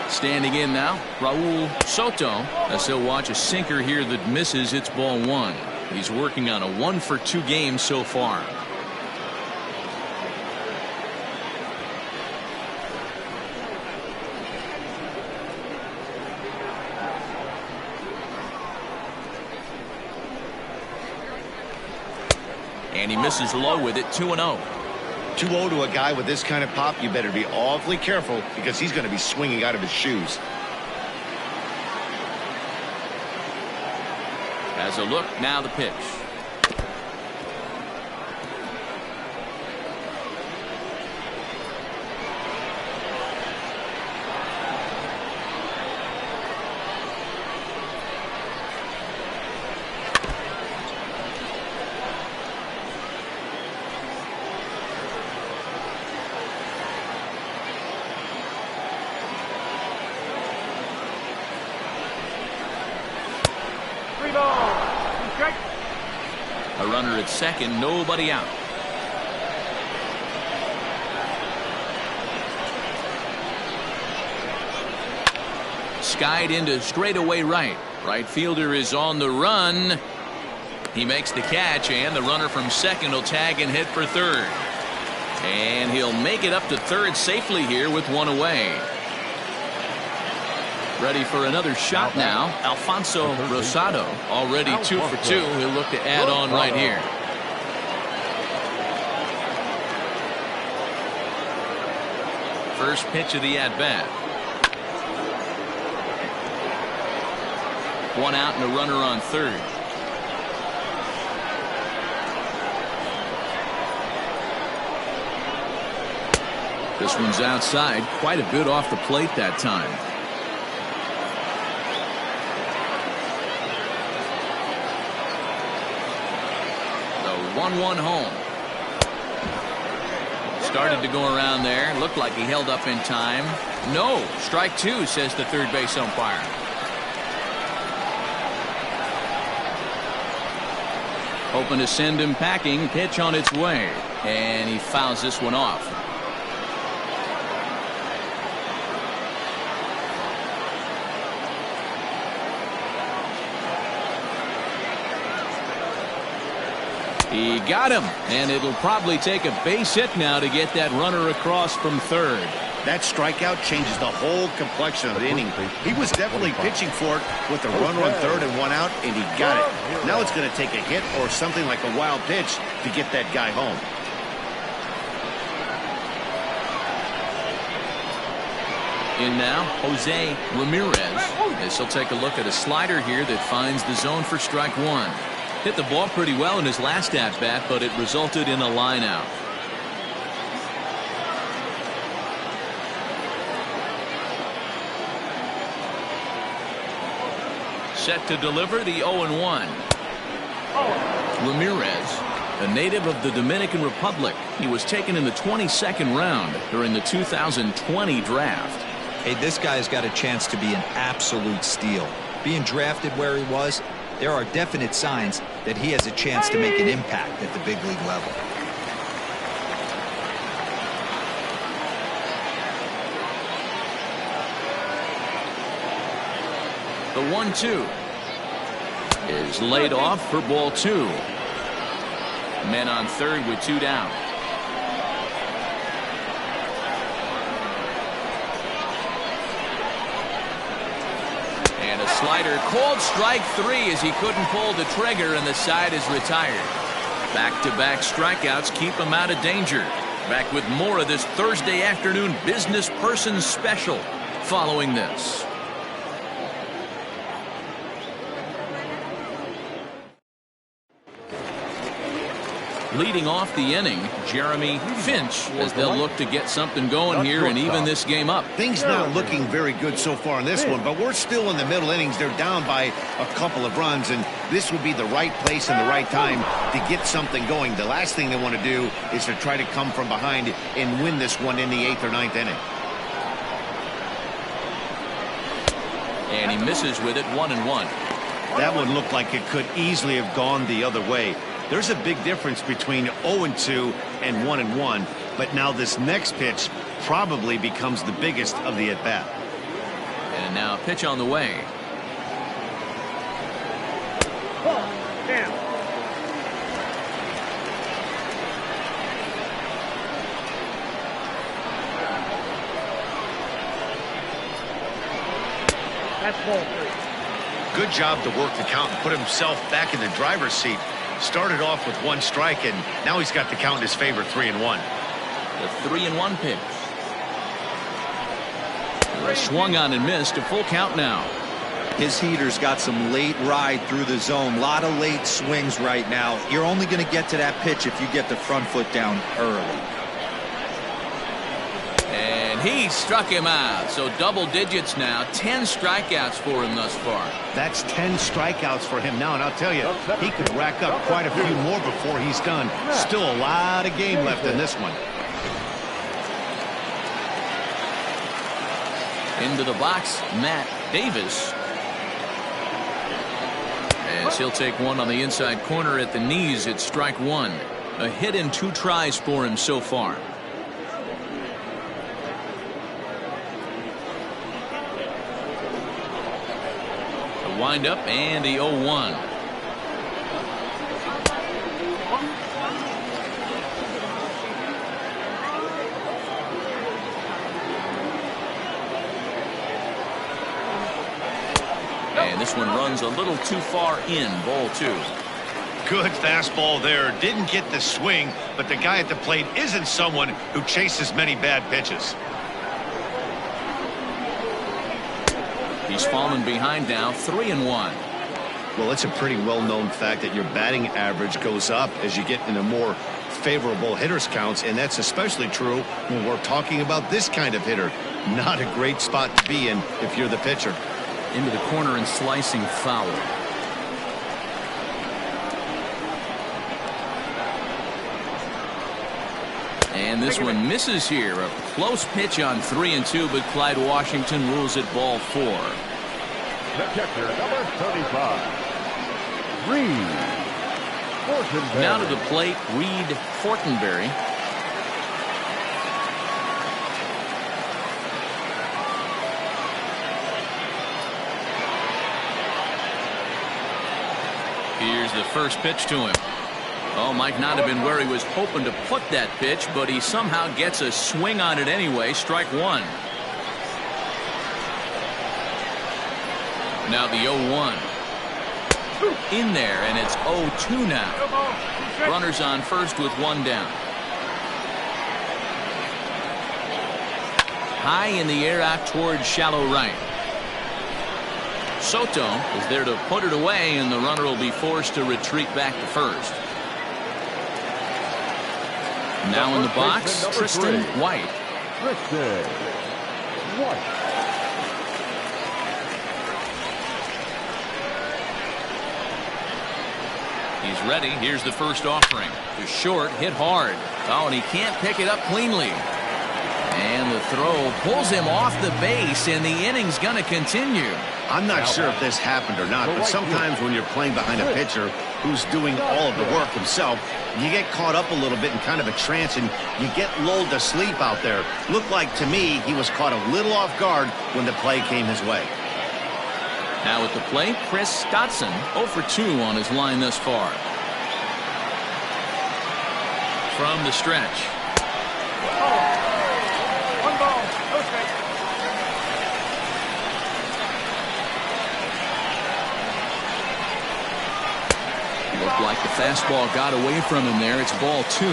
Standing in now, Raul Soto, as he'll watch a sinker here that misses. It's ball one. He's working on a 1-for-2 game so far. And he misses low with it, 2-0. 2-0 to a guy with this kind of pop, you better be awfully careful because he's going to be swinging out of his shoes. As a look, now the pitch. A runner at second, nobody out. Skied into straightaway right. Right fielder is on the run. He makes the catch, and the runner from second will tag and hit for third. And he'll make it up to third safely here with one away. Ready for another shot now. Alfonso Rosado, already 2 for 2. He'll look to add on right here. First pitch of the at-bat. One out and a runner on third. This one's outside, quite a bit off the plate that time. The 1-1 home. Started to go around there. Looked like he held up in time. No, strike two, says the third base umpire. Hoping to send him packing. Pitch on its way. And he fouls this one off. He got him, and it'll probably take a base hit now to get that runner across from third. That strikeout changes the whole complexion of the inning. He was definitely pitching for it with a runner on third and one out, and he got it. Now it's going to take a hit or something like a wild pitch to get that guy home. In now, Jose Ramirez. As he'll take a look at a slider here that finds the zone for strike one. Hit the ball pretty well in his last at-bat, but it resulted in a line out. Set to deliver the 0-1. Ramirez, a native of the Dominican Republic. He was taken in the 22nd round during the 2020 draft. Hey, this guy's got a chance to be an absolute steal. Being drafted where he was, there are definite signs that he has a chance to make an impact at the big league level. The 1-2 is laid off for ball two. Men on third with two down. And a slider called strike three as he couldn't pull the trigger, and the side is retired. Back-to-back strikeouts keep him out of danger. Back with more of this Thursday afternoon business person special following this. Leading off the inning, Jeremy Finch, as they'll look to get something going here and even this game up. Things not looking very good so far in this one, but we're still in the middle innings. They're down by a couple of runs, and this would be the right place and the right time to get something going. The last thing they want to do is to try to come from behind and win this one in the 8th or 9th inning. And he misses with it, 1-1. That one looked like it could easily have gone the other way. There's a big difference between 0-2 and 1-1, but now this next pitch probably becomes the biggest of the at-bat. And now a pitch on the way. That's ball three. Good job to work the count and put himself back in the driver's seat. Started off with one strike, and now he's got the count in his favor, 3-1. The 3-1 pitch. Swung on and missed. A full count now. His heater's got some late ride through the zone. A lot of late swings right now. You're only going to get to that pitch if you get the front foot down early. And he struck him out. So double digits now. 10 strikeouts for him thus far. That's 10 strikeouts for him now, and I'll tell you, he could rack up quite a few more before he's done. Still a lot of game left in this one. Into the box, Matt Davis. As he'll take one on the inside corner at the knees, it's strike one. A hit in 2 tries for him so far. The windup and the 0-1. And this one runs a little too far in, ball two. Good fastball there. Didn't get the swing, but the guy at the plate isn't someone who chases many bad pitches. He's fallen behind now, 3-1. Well, it's a pretty well-known fact that your batting average goes up as you get into more favorable hitters counts, and that's especially true when we're talking about this kind of hitter. Not a great spot to be in if you're the pitcher. Into the corner and slicing foul. And this one misses here. A close pitch on 3-2, but Clyde Washington rules it ball 4. The catcher, number 35, Reed Fortenberry. Now to the plate, Reed Fortenberry. Here's the first pitch to him. Oh, might not have been where he was hoping to put that pitch, but he somehow gets a swing on it anyway. Strike one. Now the 0-1. In there, and it's 0-2 now. Runners on first with one down. High in the air out towards shallow right. Soto is there to put it away, and the runner will be forced to retreat back to first. Now in the box, Tristan White. Tristan White. He's ready. Here's the first offering. To short, hit hard. Oh, and he can't pick it up cleanly. And the throw pulls him off the base, and the inning's going to continue. I'm not sure if this happened or not, but sometimes when you're playing behind a pitcher who's doing all of the work himself, you get caught up a little bit in kind of a trance, and you get lulled to sleep out there. Looked like to me he was caught a little off guard when the play came his way. Now at the plate, Chris Dotson, 0 for 2 on his line thus far. From the stretch. One ball, no strike. Looked like the fastball got away from him there. It's ball 2.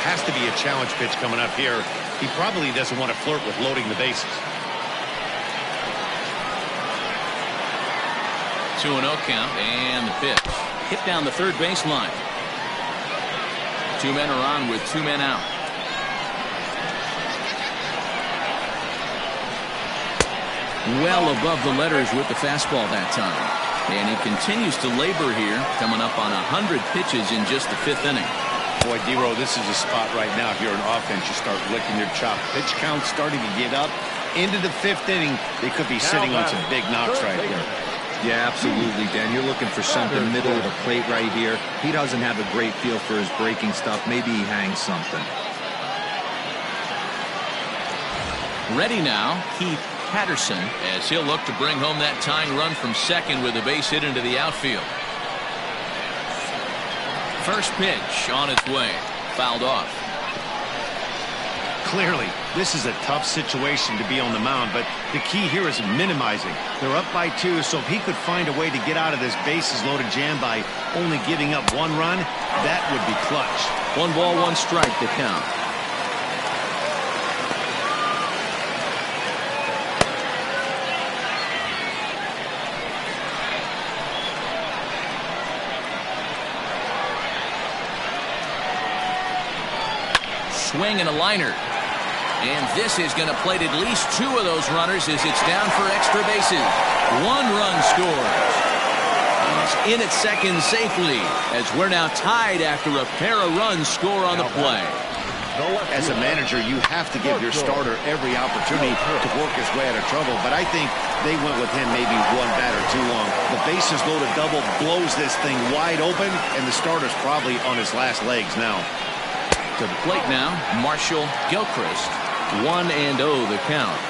Has to be a challenge pitch coming up here. He probably doesn't want to flirt with loading the bases. 2-0 count, and the pitch. Hit down the third baseline. 2 men are on with 2 men out. Well above the letters with the fastball that time. And he continues to labor here, coming up on 100 pitches in just the 5th inning. Boy, D-Row, this is a spot right now. If you're an offense, you start licking your chop. Pitch count starting to get up. Into the 5th inning, they could be sitting on some big knocks right here. Yeah, absolutely, Dan. You're looking for something middle of the plate right here. He doesn't have a great feel for his breaking stuff. Maybe he hangs something. Ready now, Patterson, as he'll look to bring home that tying run from second with a base hit into the outfield. First pitch on its way. Fouled off. Clearly, this is a tough situation to be on the mound, but the key here is minimizing. They're up by 2, so if he could find a way to get out of this bases-loaded jam by only giving up 1 run, that would be clutch. 1 ball, 1 strike to count. Swing and a liner. And this is going to plate at least 2 of those runners as it's down for extra bases. 1 run scores. He's in at second safely as we're now tied after a pair of runs score on the play. As a manager, you have to give your starter every opportunity to work his way out of trouble, but I think they went with him maybe 1 batter too long. The bases loaded double blows this thing wide open, and the starter's probably on his last legs now. To the plate now, Marshall Gilchrist. 1-0 the count.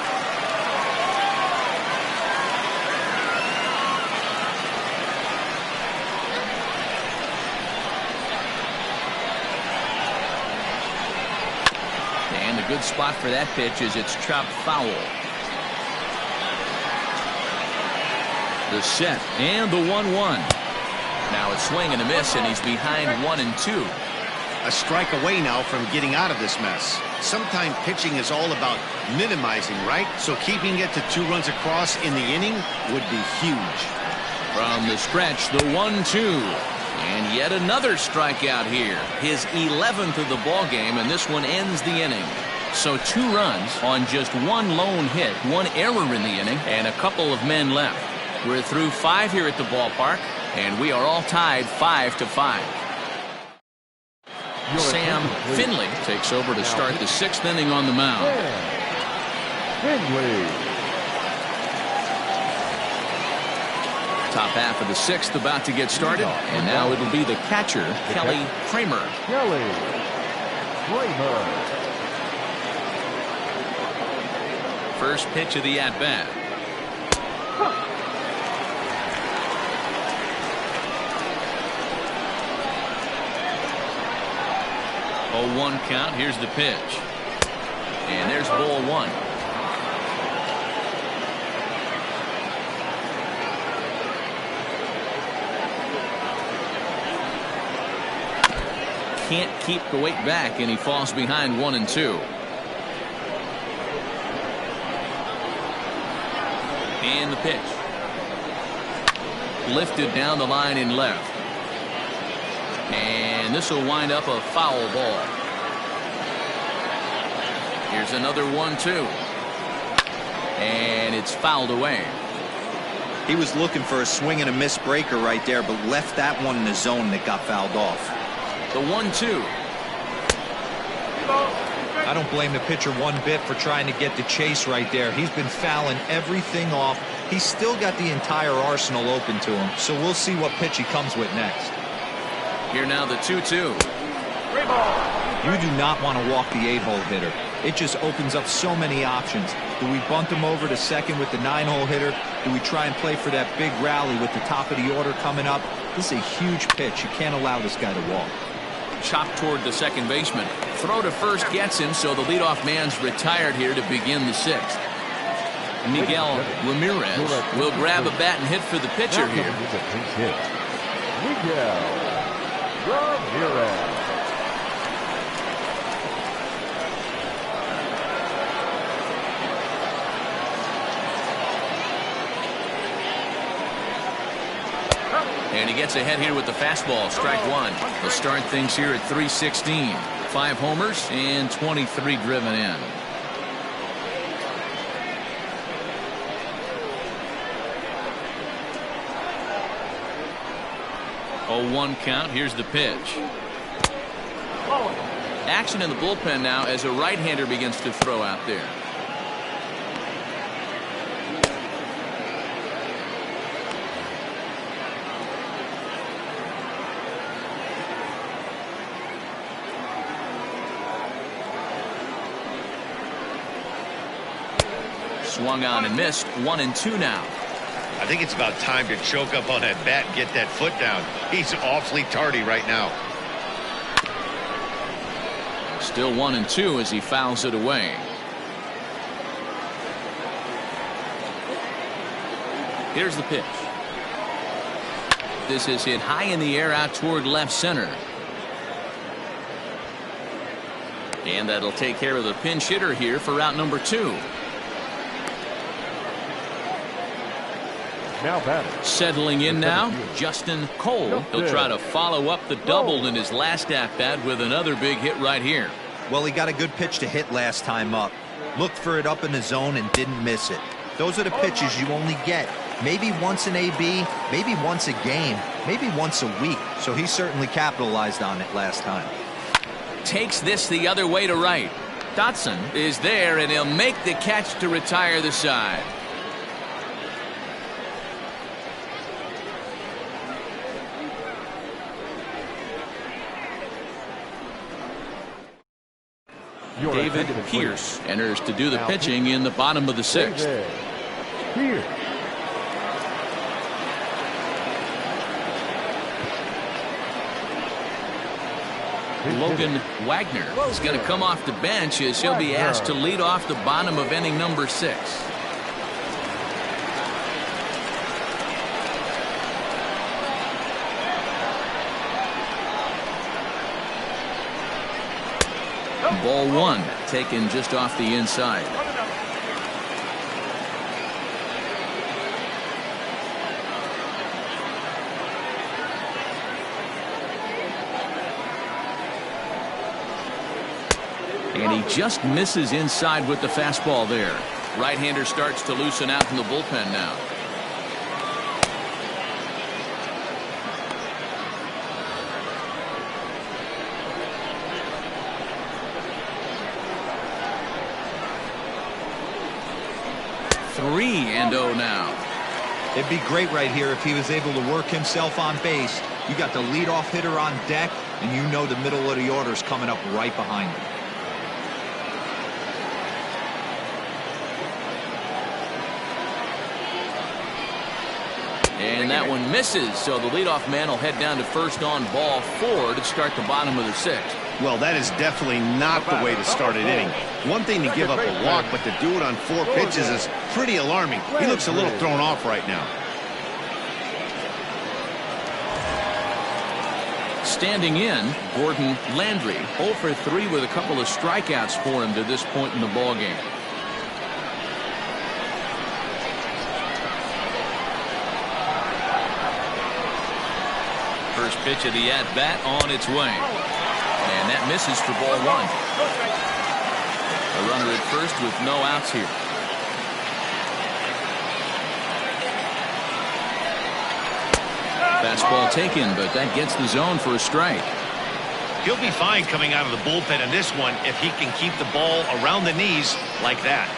And a good spot for that pitch is it's chopped foul. The set and the 1-1. Now it's swing and a miss, and he's behind 1-2. A strike away now from getting out of this mess. Sometimes pitching is all about minimizing, right? So keeping it to 2 runs across in the inning would be huge. From the stretch, the 1-2. And yet another strikeout here. His 11th of the ball game, and this one ends the inning. So 2 runs on just 1 lone hit, 1 error in the inning, and a couple of men left. We're through 5 here at the ballpark, and we are all tied 5-5. Sam Finley takes over to start the 6th inning on the mound. Finley. Top half of the 6th about to get started, and now it'll be the catcher, Kelly Cramer. Kelly Cramer. First pitch of the at-bat. 0-1 count. Here's the pitch. And there's ball one. Can't keep the weight back, and he falls behind 1-2. And the pitch. Lifted down the line in left. And this will wind up a foul ball. Here's another 1-2. And it's fouled away. He was looking for a swing and a miss breaker right there, but left that one in the zone that got fouled off. The 1-2. I don't blame the pitcher one bit for trying to get the chase right there. He's been fouling everything off. He's still got the entire arsenal open to him, so we'll see what pitch he comes with next. Here now the 2-2. You do not want to walk the 8-hole hitter. It just opens up so many options. Do we bunt him over to second with the 9-hole hitter? Do we try and play for that big rally with the top of the order coming up? This is a huge pitch. You can't allow this guy to walk. Chopped toward the second baseman. Throw to first gets him, so the leadoff man's retired here to begin the sixth. Miguel Ramirez will grab a bat and hit for the pitcher here. Miguel Ramirez. And he gets ahead here with the fastball. Strike one. We'll start things here at 316. 5 homers and 23 driven in. Oh, 1 count. Here's the pitch. Action in the bullpen now as a right-hander begins to throw out there. Swung on and missed. 1-2 now. I think it's about time to choke up on that bat and get that foot down. He's awfully tardy right now. Still 1-2 as he fouls it away. Here's the pitch. This is hit high in the air out toward left center. And that'll take care of the pinch hitter here for route number 2. Now batter. Settling in now, Justin Cole. He'll try to follow up the double in his last at-bat with another big hit right here. Well, he got a good pitch to hit last time up. Looked for it up in the zone and didn't miss it. Those are the pitches you only get. Maybe once an AB, maybe once a game, maybe once a week. So he certainly capitalized on it last time. Takes this the other way to right. Dotson is there, and he'll make the catch to retire the side. David Pierce enters to do the pitching in the bottom of the 6th. Logan Wagner is going to come off the bench as he'll be asked to lead off the bottom of inning number 6. Ball 1 taken just off the inside. And he just misses inside with the fastball there. Right-hander starts to loosen out from the bullpen now. And 0 now. It'd be great right here if he was able to work himself on base. You got the leadoff hitter on deck, and you know the middle of the order is coming up right behind him. And that one misses, so the leadoff man will head down to first on ball 4 to start the bottom of the 6th. Well, that is definitely not the way to start an inning. One thing to give up a walk, but to do it on 4 pitches is pretty alarming. He looks a little thrown off right now. Standing in, Gordon Landry, 0 for 3 with a couple of strikeouts for him to this point in the ballgame. First pitch of the at-bat on its way. And that misses for ball 1. A runner at first with no outs here. Fastball taken, but that gets the zone for a strike. He'll be fine coming out of the bullpen in this one if he can keep the ball around the knees like that.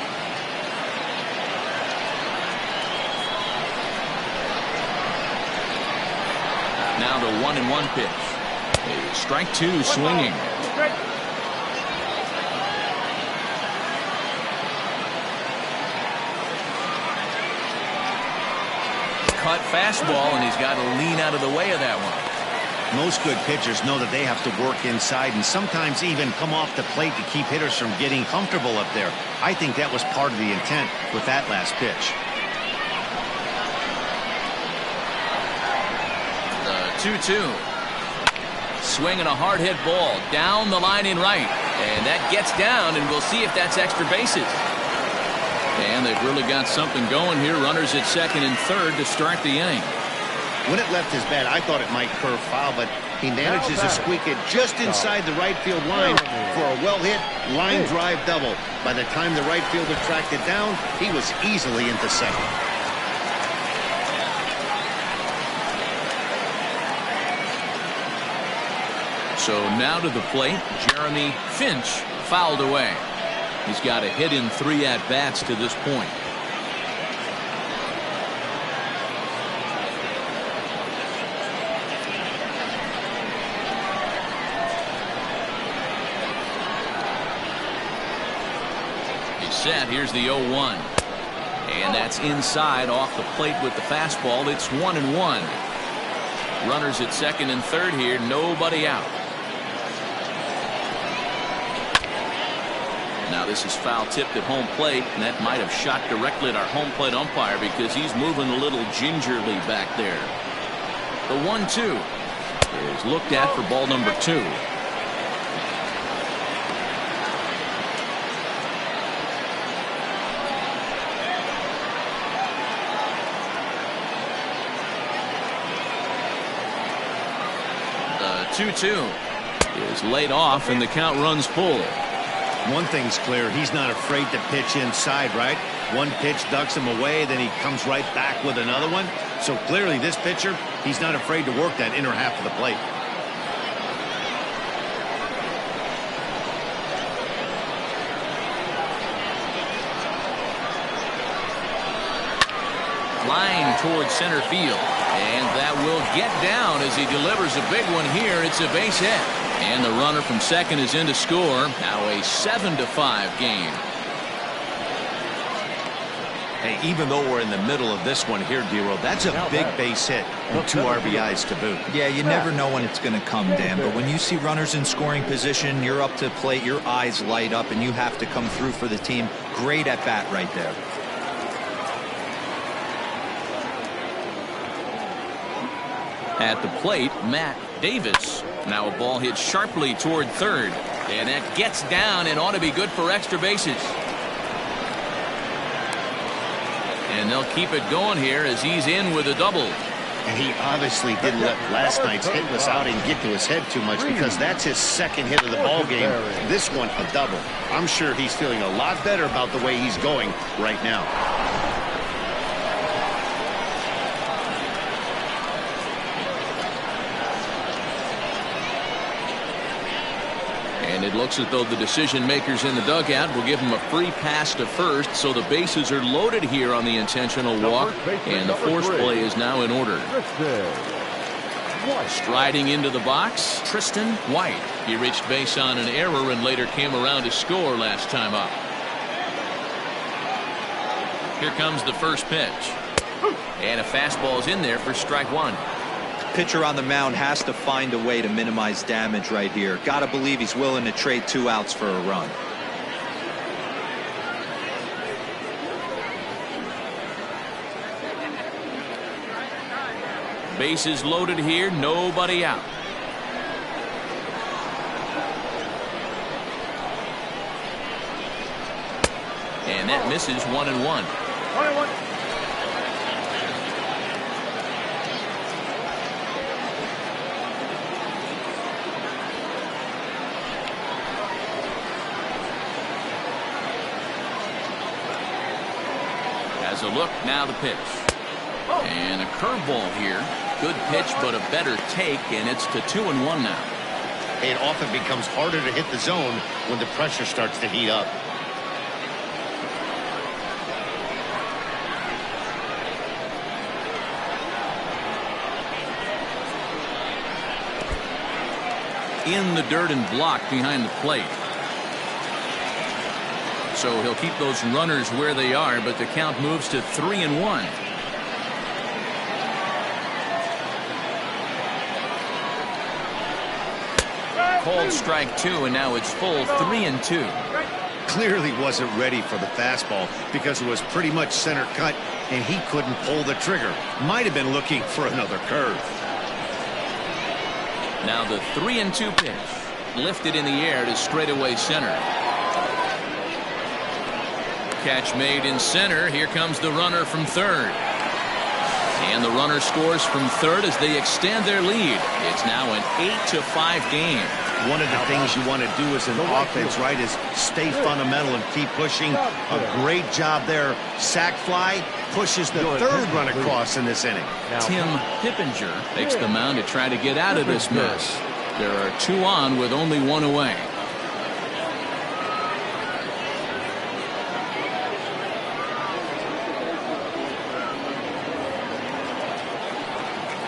Now the 1-1 pitch. Strike 2 swinging. Cut fastball, and he's got to lean out of the way of that one. Most good pitchers know that they have to work inside and sometimes even come off the plate to keep hitters from getting comfortable up there. I think that was part of the intent with that last pitch. The 2-2. Swinging a hard hit ball down the line in right, and that gets down, and we'll see if that's extra bases. And they've really got something going here. Runners at second and third to start the inning. When it left his bat, I thought it might curve foul, but he manages to squeak it just inside the right field line for a well-hit line drive double. By the time the right fielder tracked it down, he was easily into second. So now to the plate, Jeremy Finch fouled away. He's got a hit in 3 at-bats to this point. He's set. Here's the 0-1. And that's inside off the plate with the fastball. It's 1-1. Runners at second and third here. Nobody out. Now this is foul tipped at home plate, and that might have shot directly at our home plate umpire because he's moving a little gingerly back there. The 1-2 is looked at for ball number 2. The 2-2 is laid off, and the count runs full. One thing's clear, he's not afraid to pitch inside, right? One pitch ducks him away, then he comes right back with another one. So clearly this pitcher, he's not afraid to work that inner half of the plate. Line towards center field, and that will get down as he delivers a big one here. It's a base hit. And the runner from second is in to score. Now a 7-5 game. Hey, even though we're in the middle of this one here, D-Roll, that's a big base hit and 2 RBIs to boot. Yeah, you never know when it's going to come, Dan, but when you see runners in scoring position, you're up to the plate, your eyes light up, and you have to come through for the team. Great at bat right there. At the plate, Matt Davis. Now a ball hit sharply toward third, and that gets down and ought to be good for extra bases. And they'll keep it going here as he's in with a double. And he obviously didn't let last night's hitless outing get to his head too much, because that's his second hit of the ball game. This one a double. I'm sure he's feeling a lot better about the way he's going right now. And it looks as though the decision makers in the dugout will give him a free pass to first, so the bases are loaded here on the intentional walk, and the force play is now in order. Striding into the box, Tristan White. He reached base on an error and later came around to score last time up. Here comes the first pitch, and a fastball is in there for strike 1. Pitcher on the mound has to find a way to minimize damage right here. Got to believe he's willing to trade 2 outs for a run. Bases loaded here, nobody out. And that misses 1-1. 1-1. As a look, now the pitch. And a curveball here. Good pitch, but a better take, and it's to 2-1 now. It often becomes harder to hit the zone when the pressure starts to heat up. In the dirt and blocked behind the plate. So he'll keep those runners where they are, but the count moves to 3-1. Called strike 2, and now it's full 3-2. Clearly wasn't ready for the fastball because it was pretty much center cut and he couldn't pull the trigger. Might have been looking for another curve. Now the 3-2 pitch. Lifted in the air to straightaway center. Catch made in center. Here comes the runner from third. And the runner scores from third as they extend their lead. It's now an 8-5 game. One of the things you want to do as an offense, right, is stay fundamental and keep pushing. A great job there. Sac fly pushes the third run across in this inning. Tim Pippinger takes the mound to try to get out of this mess. There are 2 on with only 1 away.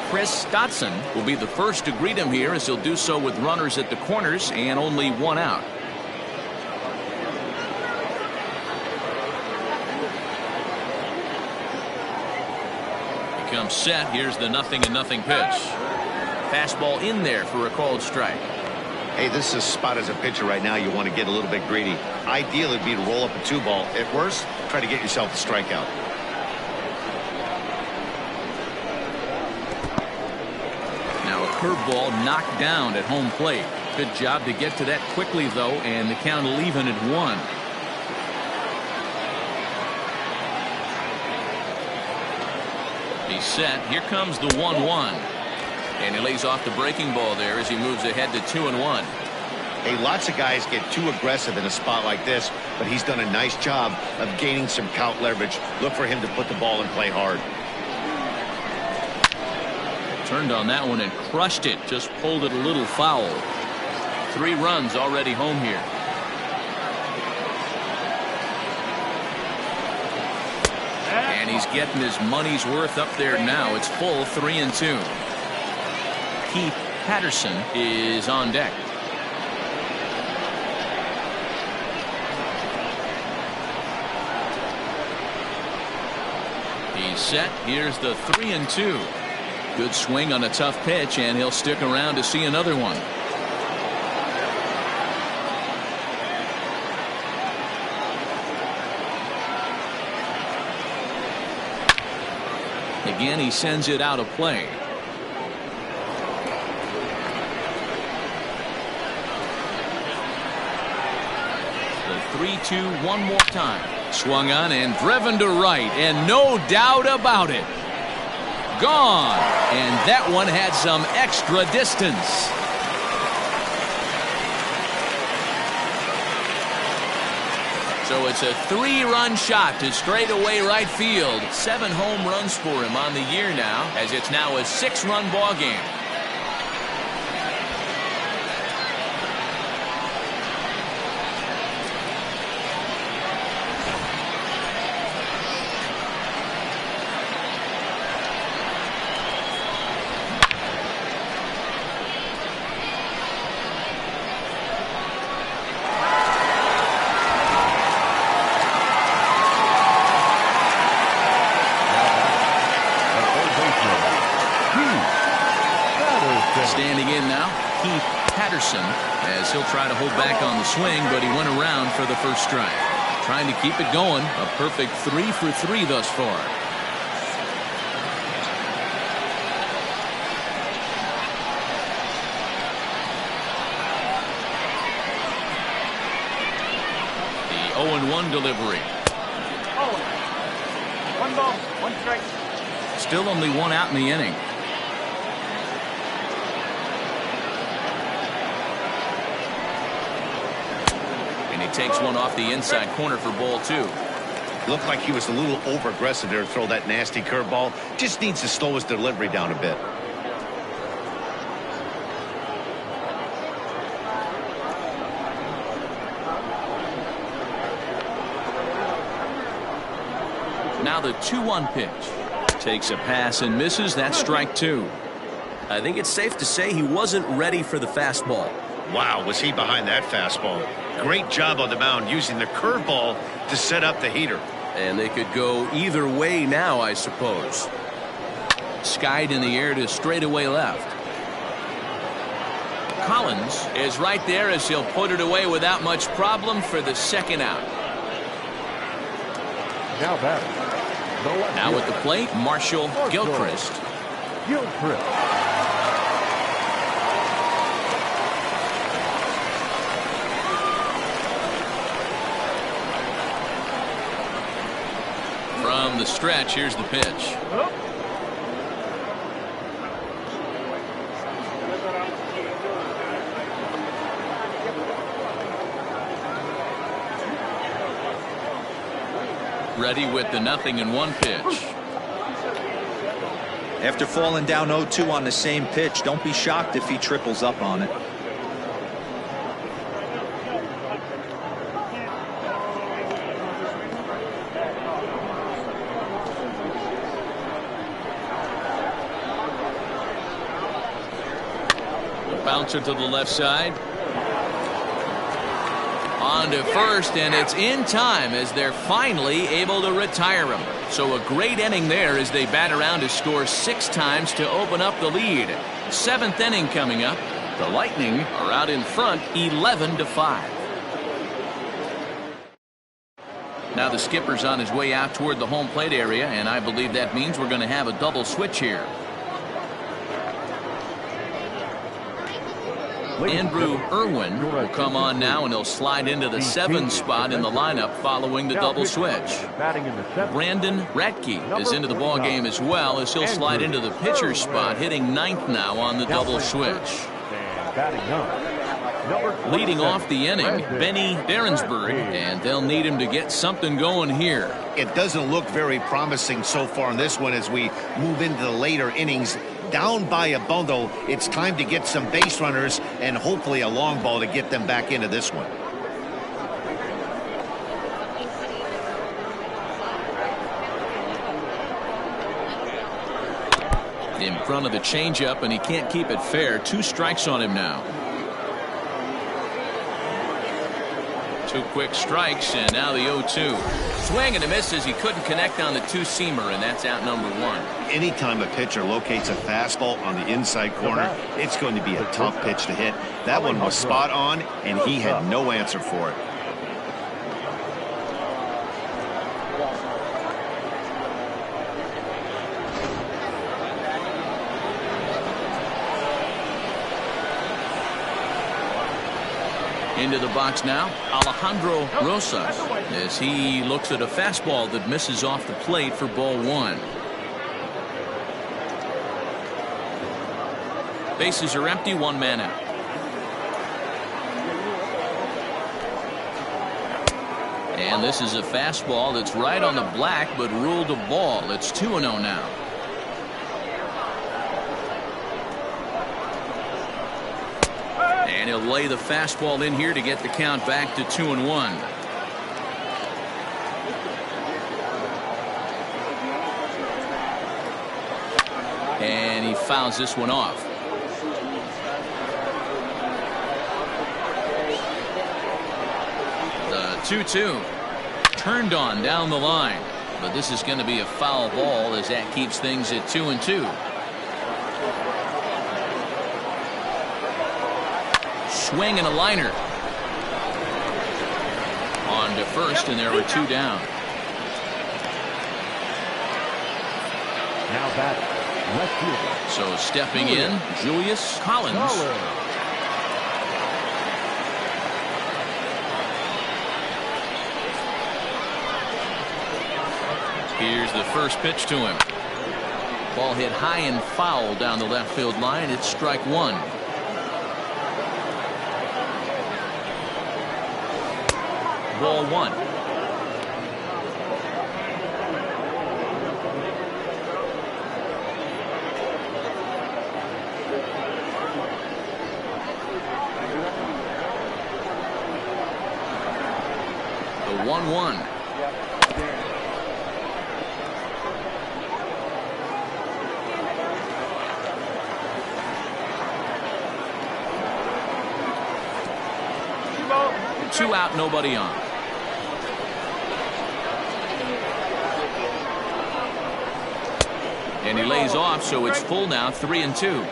Chris Dotson will be the first to greet him here, as he'll do so with runners at the corners and only 1 out. He comes set. Here's the 0-0 pitch. Fastball in there for a called strike. Hey, this is a spot as a pitcher right now you want to get a little bit greedy. Ideal would be to roll up a 2-ball. At worst, try to get yourself a strikeout. Curveball knocked down at home plate. Good job to get to that quickly, though, and the count will even at 1. He's set. Here comes the 1-1. And he lays off the breaking ball there as he moves ahead to 2-1. Hey, lots of guys get too aggressive in a spot like this, but he's done a nice job of gaining some count leverage. Look for him to put the ball in play hard. Turned on that one and crushed it. Just pulled it a little foul. 3 runs already home here. And he's getting his money's worth up there now. It's full 3-2. Keith Patterson is on deck. He's set. Here's the 3-2. Good swing on a tough pitch, and he'll stick around to see another one. Again, he sends it out of play. The 3-2 one more time. Swung on and driven to right, and no doubt about it. Gone, and that one had some extra distance. So it's a 3-run shot to straightaway right field. 7 home runs for him on the year now, as it's now a 6-run ball game. Standing in now, Patterson, as he'll try to hold back on the swing, but he went around for the first strike. Trying to keep it going. A perfect 3 for 3 thus far. The 0-1 delivery. 1 ball, 1 strike. Still only 1 out in the inning. Takes one off the inside corner for ball 2. Looked like he was a little over aggressive there to throw that nasty curveball. Just needs to slow his delivery down a bit. Now the 2-1 pitch. Takes a pass and misses. That's strike 2. I think it's safe to say he wasn't ready for the fastball. Wow, was he behind that fastball. Great job on the mound using the curveball to set up the heater. And they could go either way now, I suppose. Skied in the air to straightaway left. Collins is right there as he'll put it away without much problem for the second out. Now batting. Now at the plate, Marshall Gilchrist. From the stretch, here's the pitch. Ready with the 0-1 pitch. After falling down 0-2 on the same pitch, don't be shocked if he triples up on it. Bouncer to the left side. On to first, and it's in time as they're finally able to retire him. So a great inning there as they bat around to score 6 times to open up the lead. 7th inning coming up. The Lightning are out in front 11-5. Now the skipper's on his way out toward the home plate area, and I believe that means we're going to have a double switch here. Andrew Irwin will come on now, and he'll slide into the 7th spot in the lineup following the double switch. Brandon Ratke is into the ball game as well, as he'll slide into the pitcher's spot, hitting 9th now on the double switch. Leading off the inning, Benny Berensberg, and they'll need him to get something going here. It doesn't look very promising so far in this one as we move into the later innings. Down by a bundle, it's time to get some base runners and hopefully a long ball to get them back into this one. In front of the changeup, and he can't keep it fair. 2 strikes on him now. 2 quick strikes, and now the 0-2. Swing and a miss as he couldn't connect on the 2-seamer, and that's out number 1. Anytime a pitcher locates a fastball on the inside corner, it's going to be a tough pitch to hit. That one was spot on, and he had no answer for it. Into the box now, Alejandro Rosas, as he looks at a fastball that misses off the plate for ball 1. Bases are empty, 1 man out. And this is a fastball that's right on the black, but ruled a ball. It's 2-0 now. And he'll lay the fastball in here to get the count back to 2-1. And he fouls this one off. The 2-2 turned on down the line, but this is going to be a foul ball as that keeps things at 2-2. swing and a liner. On to first, and there were 2 down. Now back, left fielder. So stepping in, Julius Collins. Here's the first pitch to him. Ball hit high and foul down the left field line. It's strike 1. Ball 1. The 1-1. Two out, nobody on. And he lays off, so it's full now, 3-2.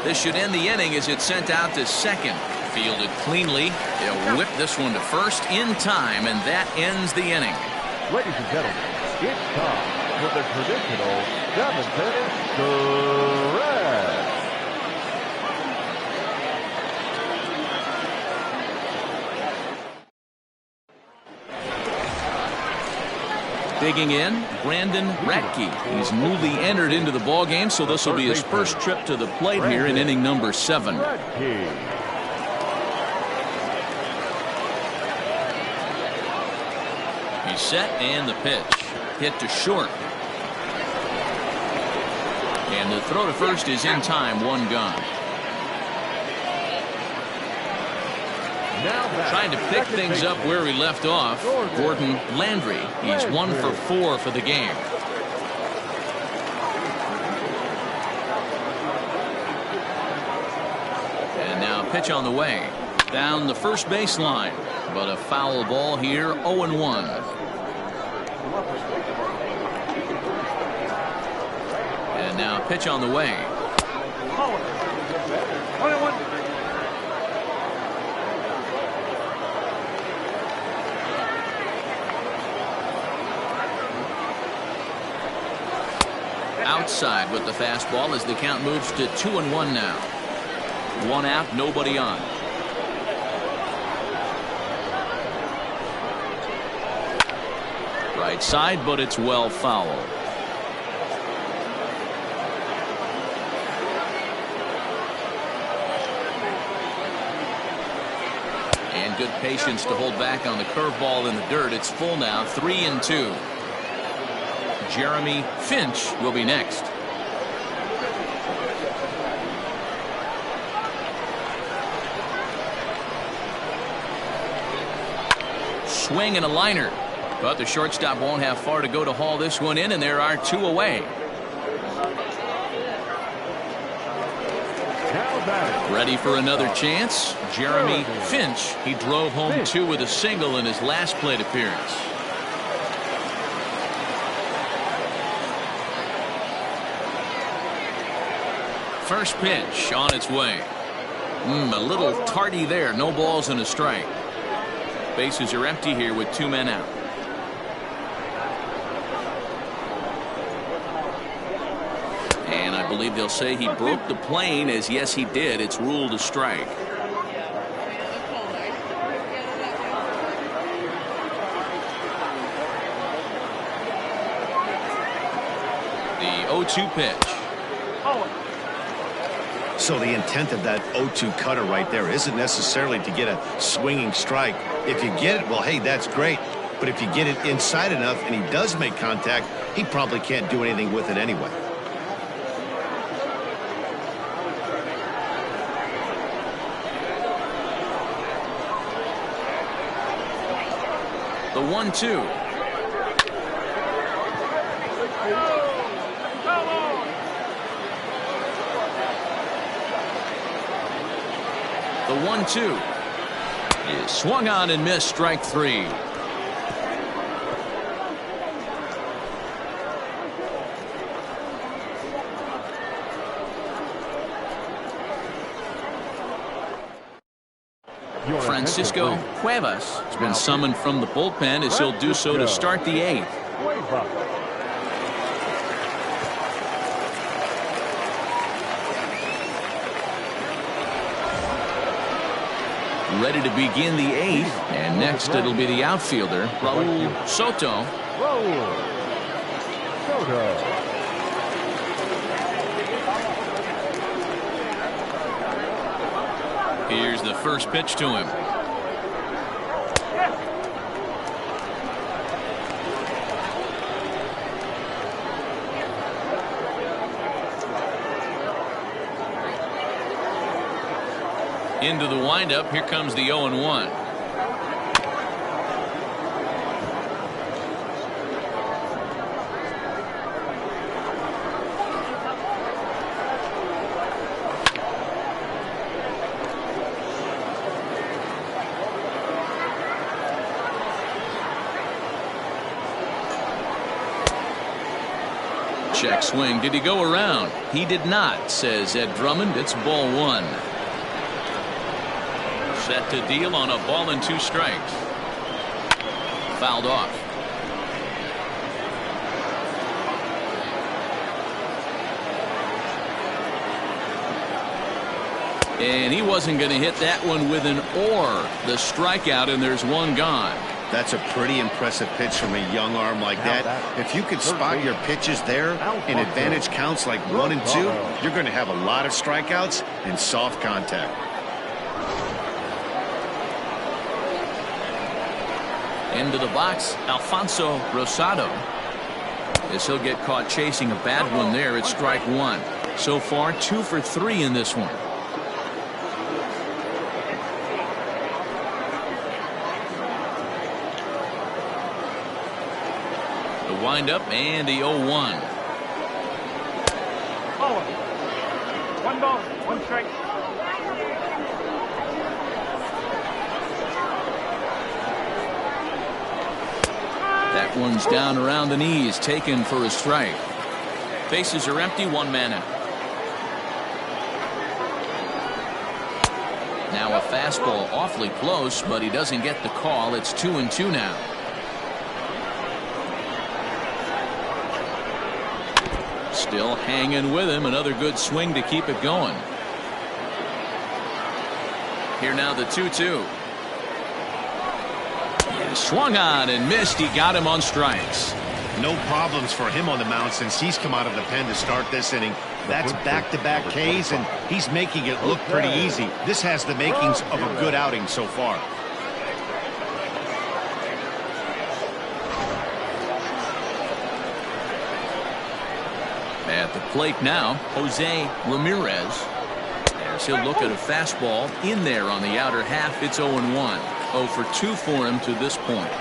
This should end the inning as it's sent out to second. Fielded cleanly. They'll whip this one to first in time, and that ends the inning. Ladies and gentlemen, it's time for the traditional 7th stretch. Digging in, Brandon Ratke. He's newly entered into the ballgame, so this will be his first trip to the plate here in inning number 7. He's set, and the pitch. Hit to short. And the throw to first is in time, 1 gone. Trying to pick things up where we left off, Gordon Landry. He's 1 for 4 for the game. And now pitch on the way. Down the first baseline. But a foul ball here, 0-1. And now pitch on the way. Outside with the fastball as the count moves to 2-1 now. 1 out, nobody on. Right side, but it's well fouled. And good patience to hold back on the curveball in the dirt. It's full now, 3-2. Jeremy Finch will be next. Swing and a liner. But the shortstop won't have far to go to haul this one in, and there are 2 away. Ready for another chance? Jeremy Finch. He drove home 2 with a single in his last plate appearance. First pitch on its way. A little tardy there. No balls and a strike. Bases are empty here with 2 men out. And I believe they'll say he broke the plane, as yes he did. It's ruled a strike. The 0-2 pitch. So the intent of that 0-2 cutter right there isn't necessarily to get a swinging strike. If you get it, well, hey, that's great. But if you get it inside enough and he does make contact, he probably can't do anything with it anyway. The 1-2. The 1-2 is swung on and missed, strike 3. Francisco Cuevas has been summoned from the bullpen as he'll do so to start the 8th. Ready to begin the 8th, and next it'll be the outfielder, Raul Soto. Here's the first pitch to him. Into the windup. Here comes the 0-1. Check swing. Did he go around? He did not, says Ed Drummond. It's ball 1. Set to deal on a ball and 2 strikes. Fouled off. And he wasn't going to hit that one with an or. The strikeout, and there's 1 gone. That's a pretty impressive pitch from a young arm like that. If you could spot your pitches there in advantage counts like 1 and 2, you're going to have a lot of strikeouts and soft contact. Into the box, Alfonso Rosado. As he'll get caught chasing a bad one there, it's strike 1. So far, 2 for 3 in this one. The windup and the 0-1. 1 ball, 1 strike. That one's down around the knees, taken for a strike. Bases are empty, 1 man out. Now a fastball awfully close, but he doesn't get the call. It's 2-2 now. Still hanging with him. Another good swing to keep it going. Here now the 2-2. Swung on and missed. He got him on strikes. No problems for him on the mound since he's come out of the pen to start this inning. That's back-to-back Ks, and he's making it look pretty easy. This has the makings of a good outing so far. At the plate now, Jose Ramirez. As he'll look at a fastball in there on the outer half. It's 0-1. 0 for 2 for him to this point.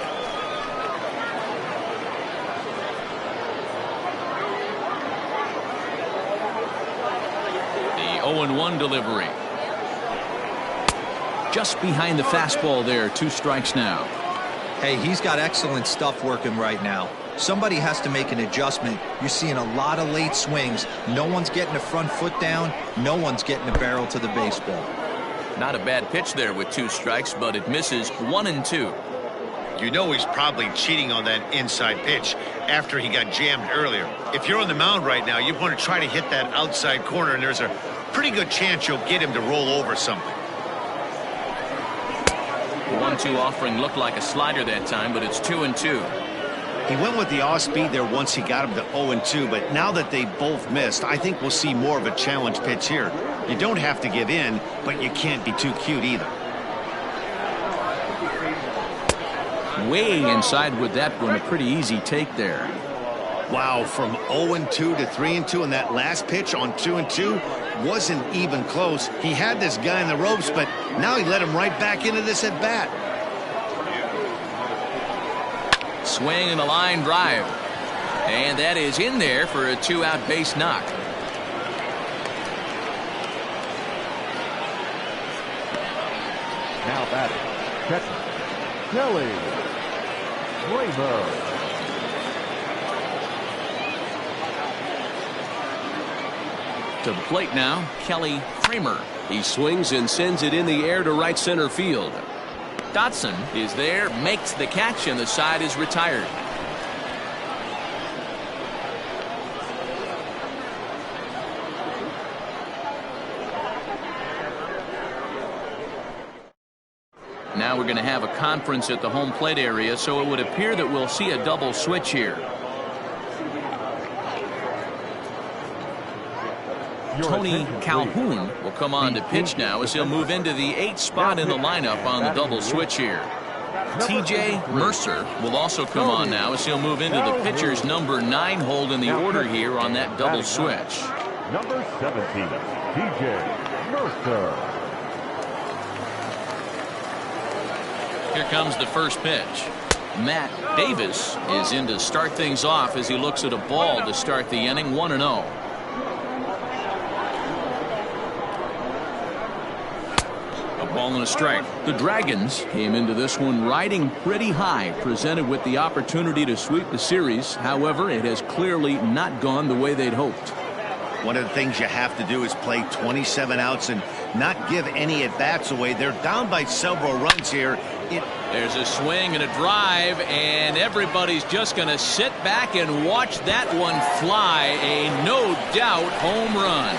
The 0-1 delivery. Just behind the fastball there. 2 strikes now. Hey, he's got excellent stuff working right now. Somebody has to make an adjustment. You're seeing a lot of late swings. No one's getting a front foot down. No one's getting a barrel to the baseball. Not a bad pitch there with 2 strikes, but it misses 1-2. You know he's probably cheating on that inside pitch after he got jammed earlier. If you're on the mound right now, you want to try to hit that outside corner, and there's a pretty good chance you'll get him to roll over something. The 1-2 offering looked like a slider that time, but it's 2-2. He went with the off speed there once he got him to 0-2, but now that they both missed, I think we'll see more of a challenge pitch here. You don't have to give in, but you can't be too cute either. Way inside with that one, a pretty easy take there. Wow, from 0-2 to 3-2, and that last pitch on 2-2 wasn't even close. He had this guy in the ropes, but now he let him right back into this at bat. Swing and a line drive. And that is in there for a 2-out base knock. Now batting, catcher, Kelly Cramer. To the plate now, Kelly Cramer. He swings and sends it in the air to right center field. Dotson is there, makes the catch, and the side is retired. Now we're going to have a conference at the home plate area, so it would appear that we'll see a double switch here. Tony Calhoun will come on to pitch now as he'll move into the 8th spot in the lineup on the double switch here. TJ Mercer will also come on now as he'll move into the pitcher's number 9 hold in the order here on that double switch. Number 17, TJ Mercer. Here comes the first pitch. Matt Davis is in to start things off as he looks at a ball to start the inning. 1-0. A ball and a strike. The Dragons came into this one riding pretty high, presented with the opportunity to sweep the series. However, it has clearly not gone the way they'd hoped. One of the things you have to do is play 27 outs and not give any at-bats away. They're down by several runs here. There's a swing and a drive, and everybody's just going to sit back and watch that one fly. A no-doubt home run.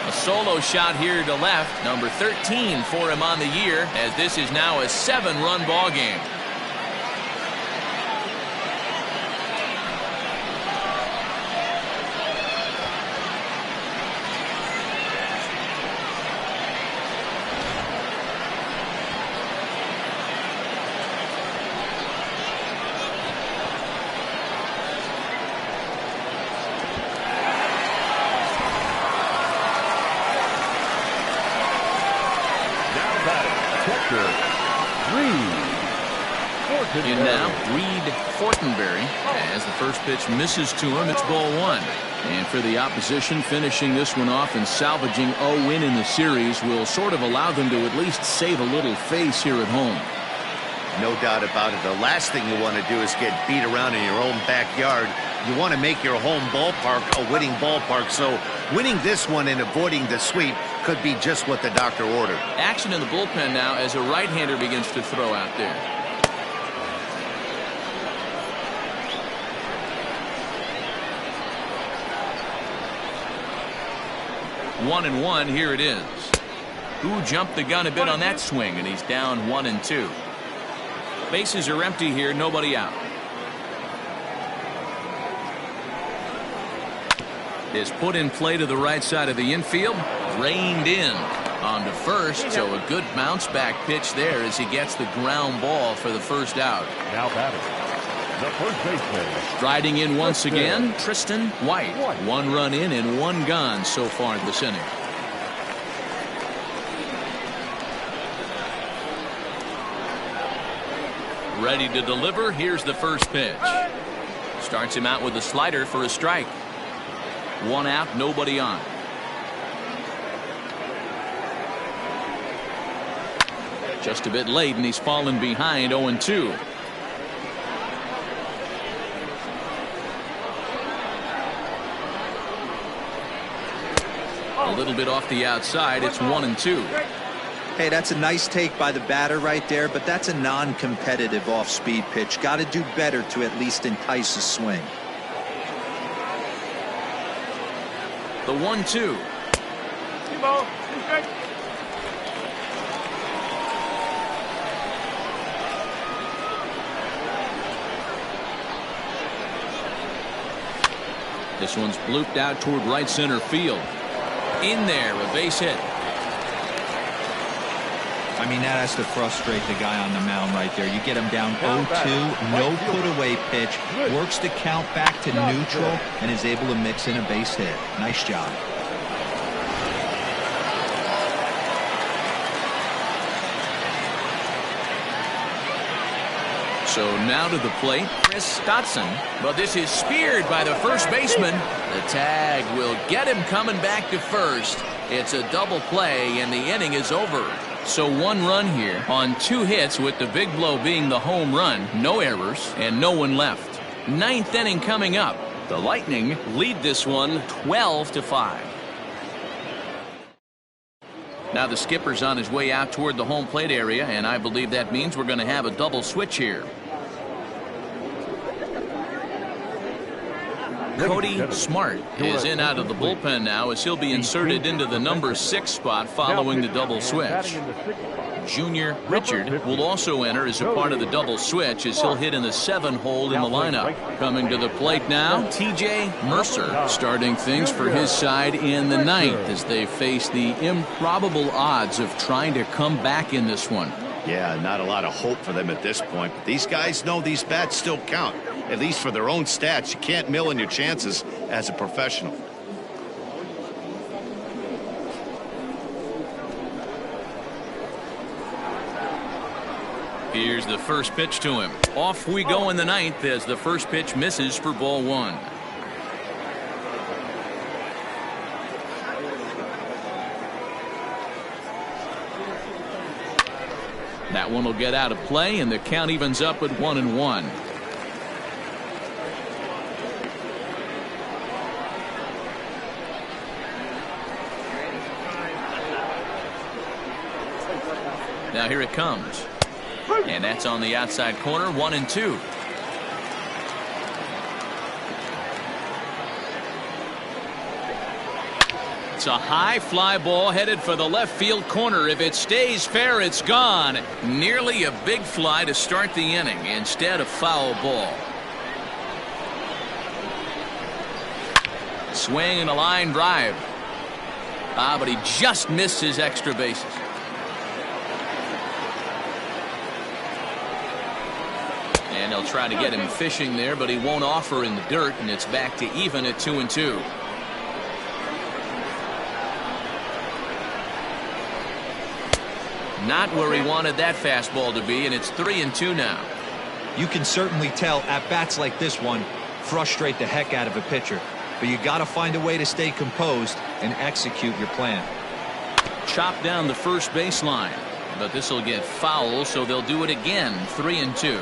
A solo shot here to left. Number 13 for him on the year, as this is now a 7-run ball game. In now, Reed Fortenberry, as the first pitch misses to him, it's ball 1. And for the opposition, finishing this one off and salvaging a win in the series will sort of allow them to at least save a little face here at home. No doubt about it. The last thing you want to do is get beat around in your own backyard. You want to make your home ballpark a winning ballpark. So winning this one and avoiding the sweep could be just what the doctor ordered. Action in the bullpen now as a right-hander begins to throw out there. 1-1, here it is. Who jumped the gun a bit on that swing, and he's down 1-2. Bases are empty here, nobody out. Is put in play to the right side of the infield, reined in on to first, so a good bounce back pitch there as he gets the ground ball for the first out. Now batting, the first baseman. Striding in once again, Tristan White. 1 run in and 1 gone so far this inning. Ready to deliver. Here's the first pitch. Starts him out with a slider for a strike. 1 out, nobody on. Just a bit late, and he's fallen behind 0-2. A little bit off the outside. It's 1-2. Hey, that's a nice take by the batter right there, but that's a non-competitive off-speed pitch. Got to do better to at least entice a swing. The 1-2. This one's blooped out toward right center field. In there, a base hit. I mean, that has to frustrate the guy on the mound right there. You get him down 0-2, no put-away pitch, works the count back to neutral, and is able to mix in a base hit. Nice job. So now to the plate, Chris Dotson. But this is speared by the first baseman. The tag will get him coming back to first. It's a double play, and the inning is over. So 1 run here on 2 hits, with the big blow being the home run. No errors and no one left. 9th inning coming up. The Lightning lead this one 12-5. Now the skipper's on his way out toward the home plate area, and I believe that means we're going to have a double switch here. Cody Smart is in out of the bullpen now as he'll be inserted into the number 6 spot following the double switch. Junior Richard will also enter as a part of the double switch as he'll hit in the 7 hole in the lineup. Coming to the plate now, TJ Mercer starting things for his side in the 9th as they face the improbable odds of trying to come back in this one. Yeah, not a lot of hope for them at this point, but these guys know these bats still count, at least for their own stats. You can't mill in your chances as a professional. Here's the first pitch to him. Off we go in the 9th as the first pitch misses for ball 1. That one will get out of play, and the count evens up at 1-1. Now here it comes. And that's on the outside corner, 1-2. It's a high fly ball headed for the left field corner. If it stays fair, it's gone. Nearly a big fly to start the inning. Instead, a foul ball. Swing and a line drive. But he just missed his extra bases. And they'll try to get him fishing there, but he won't offer in the dirt, and it's back to even at 2-2. Not where he wanted that fastball to be, and it's 3-2 now. You can certainly tell at bats like this one frustrate the heck out of a pitcher, but you got to find a way to stay composed and execute your plan. Chop down the first baseline, but this will get foul, so they'll do it again. 3-2.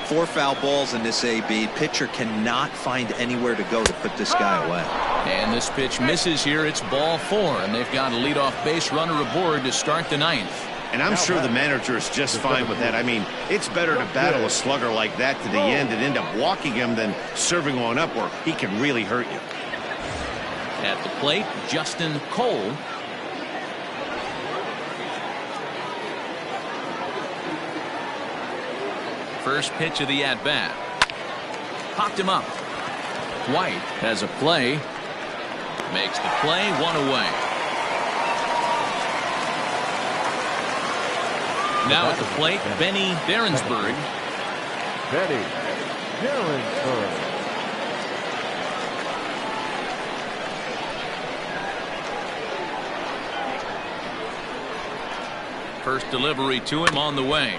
4 foul balls in this AB. Pitcher cannot find anywhere to go to put this guy away. And this pitch misses here. It's ball 4, and they've got a leadoff base runner aboard to start the 9th. And I'm sure the manager is just fine with that. I mean, it's better to battle a slugger like that to the end and end up walking him than serving one up where he can really hurt you. At the plate, Justin Cole. First pitch of the at-bat. Popped him up. White has a play. Makes the play, 1 away. Now at the plate, Benny Berensberg. Benny Berensberg. First delivery to him on the way.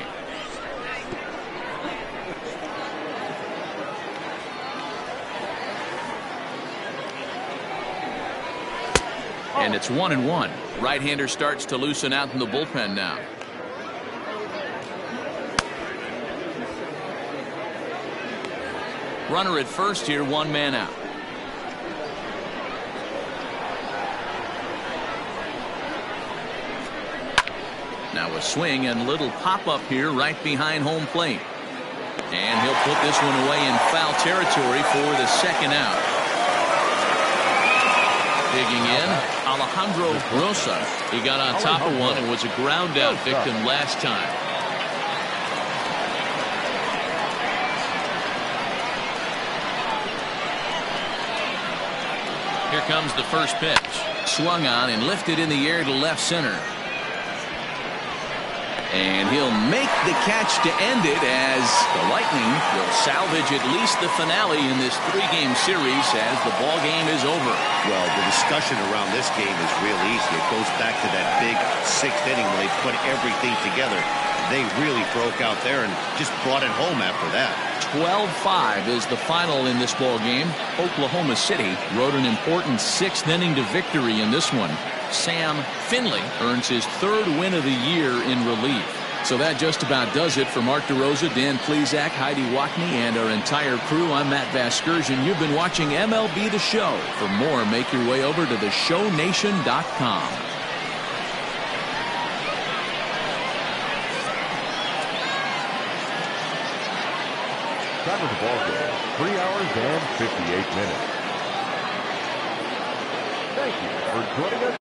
And it's 1-1. Right-hander starts to loosen out in the bullpen now. Runner at first here, 1 man out. Now a swing and little pop-up here right behind home plate. And he'll put this one away in foul territory for the second out. Digging in, Alejandro Rosa. He got on top of one and was a ground out victim last time. Here comes the first pitch. Swung on and lifted in the air to left center. And he'll make the catch to end it as the Lightning will salvage at least the finale in this 3-game series as the ball game is over. Well, the discussion around this game is real easy. It goes back to that big 6th inning when they put everything together. They really broke out there and just brought it home after that. 12-5 is the final in this ball game. Oklahoma City rode an important 6th inning to victory in this one. Sam Finley earns his 3rd win of the year in relief. So that just about does it for Mark DeRosa, Dan Plesac, Heidi Watney, and our entire crew. I'm Matt Vasgersian. You've been watching MLB The Show. For more, make your way over to theshownation.com. Time of the ball game, 3 hours and 58 minutes. Thank you for joining us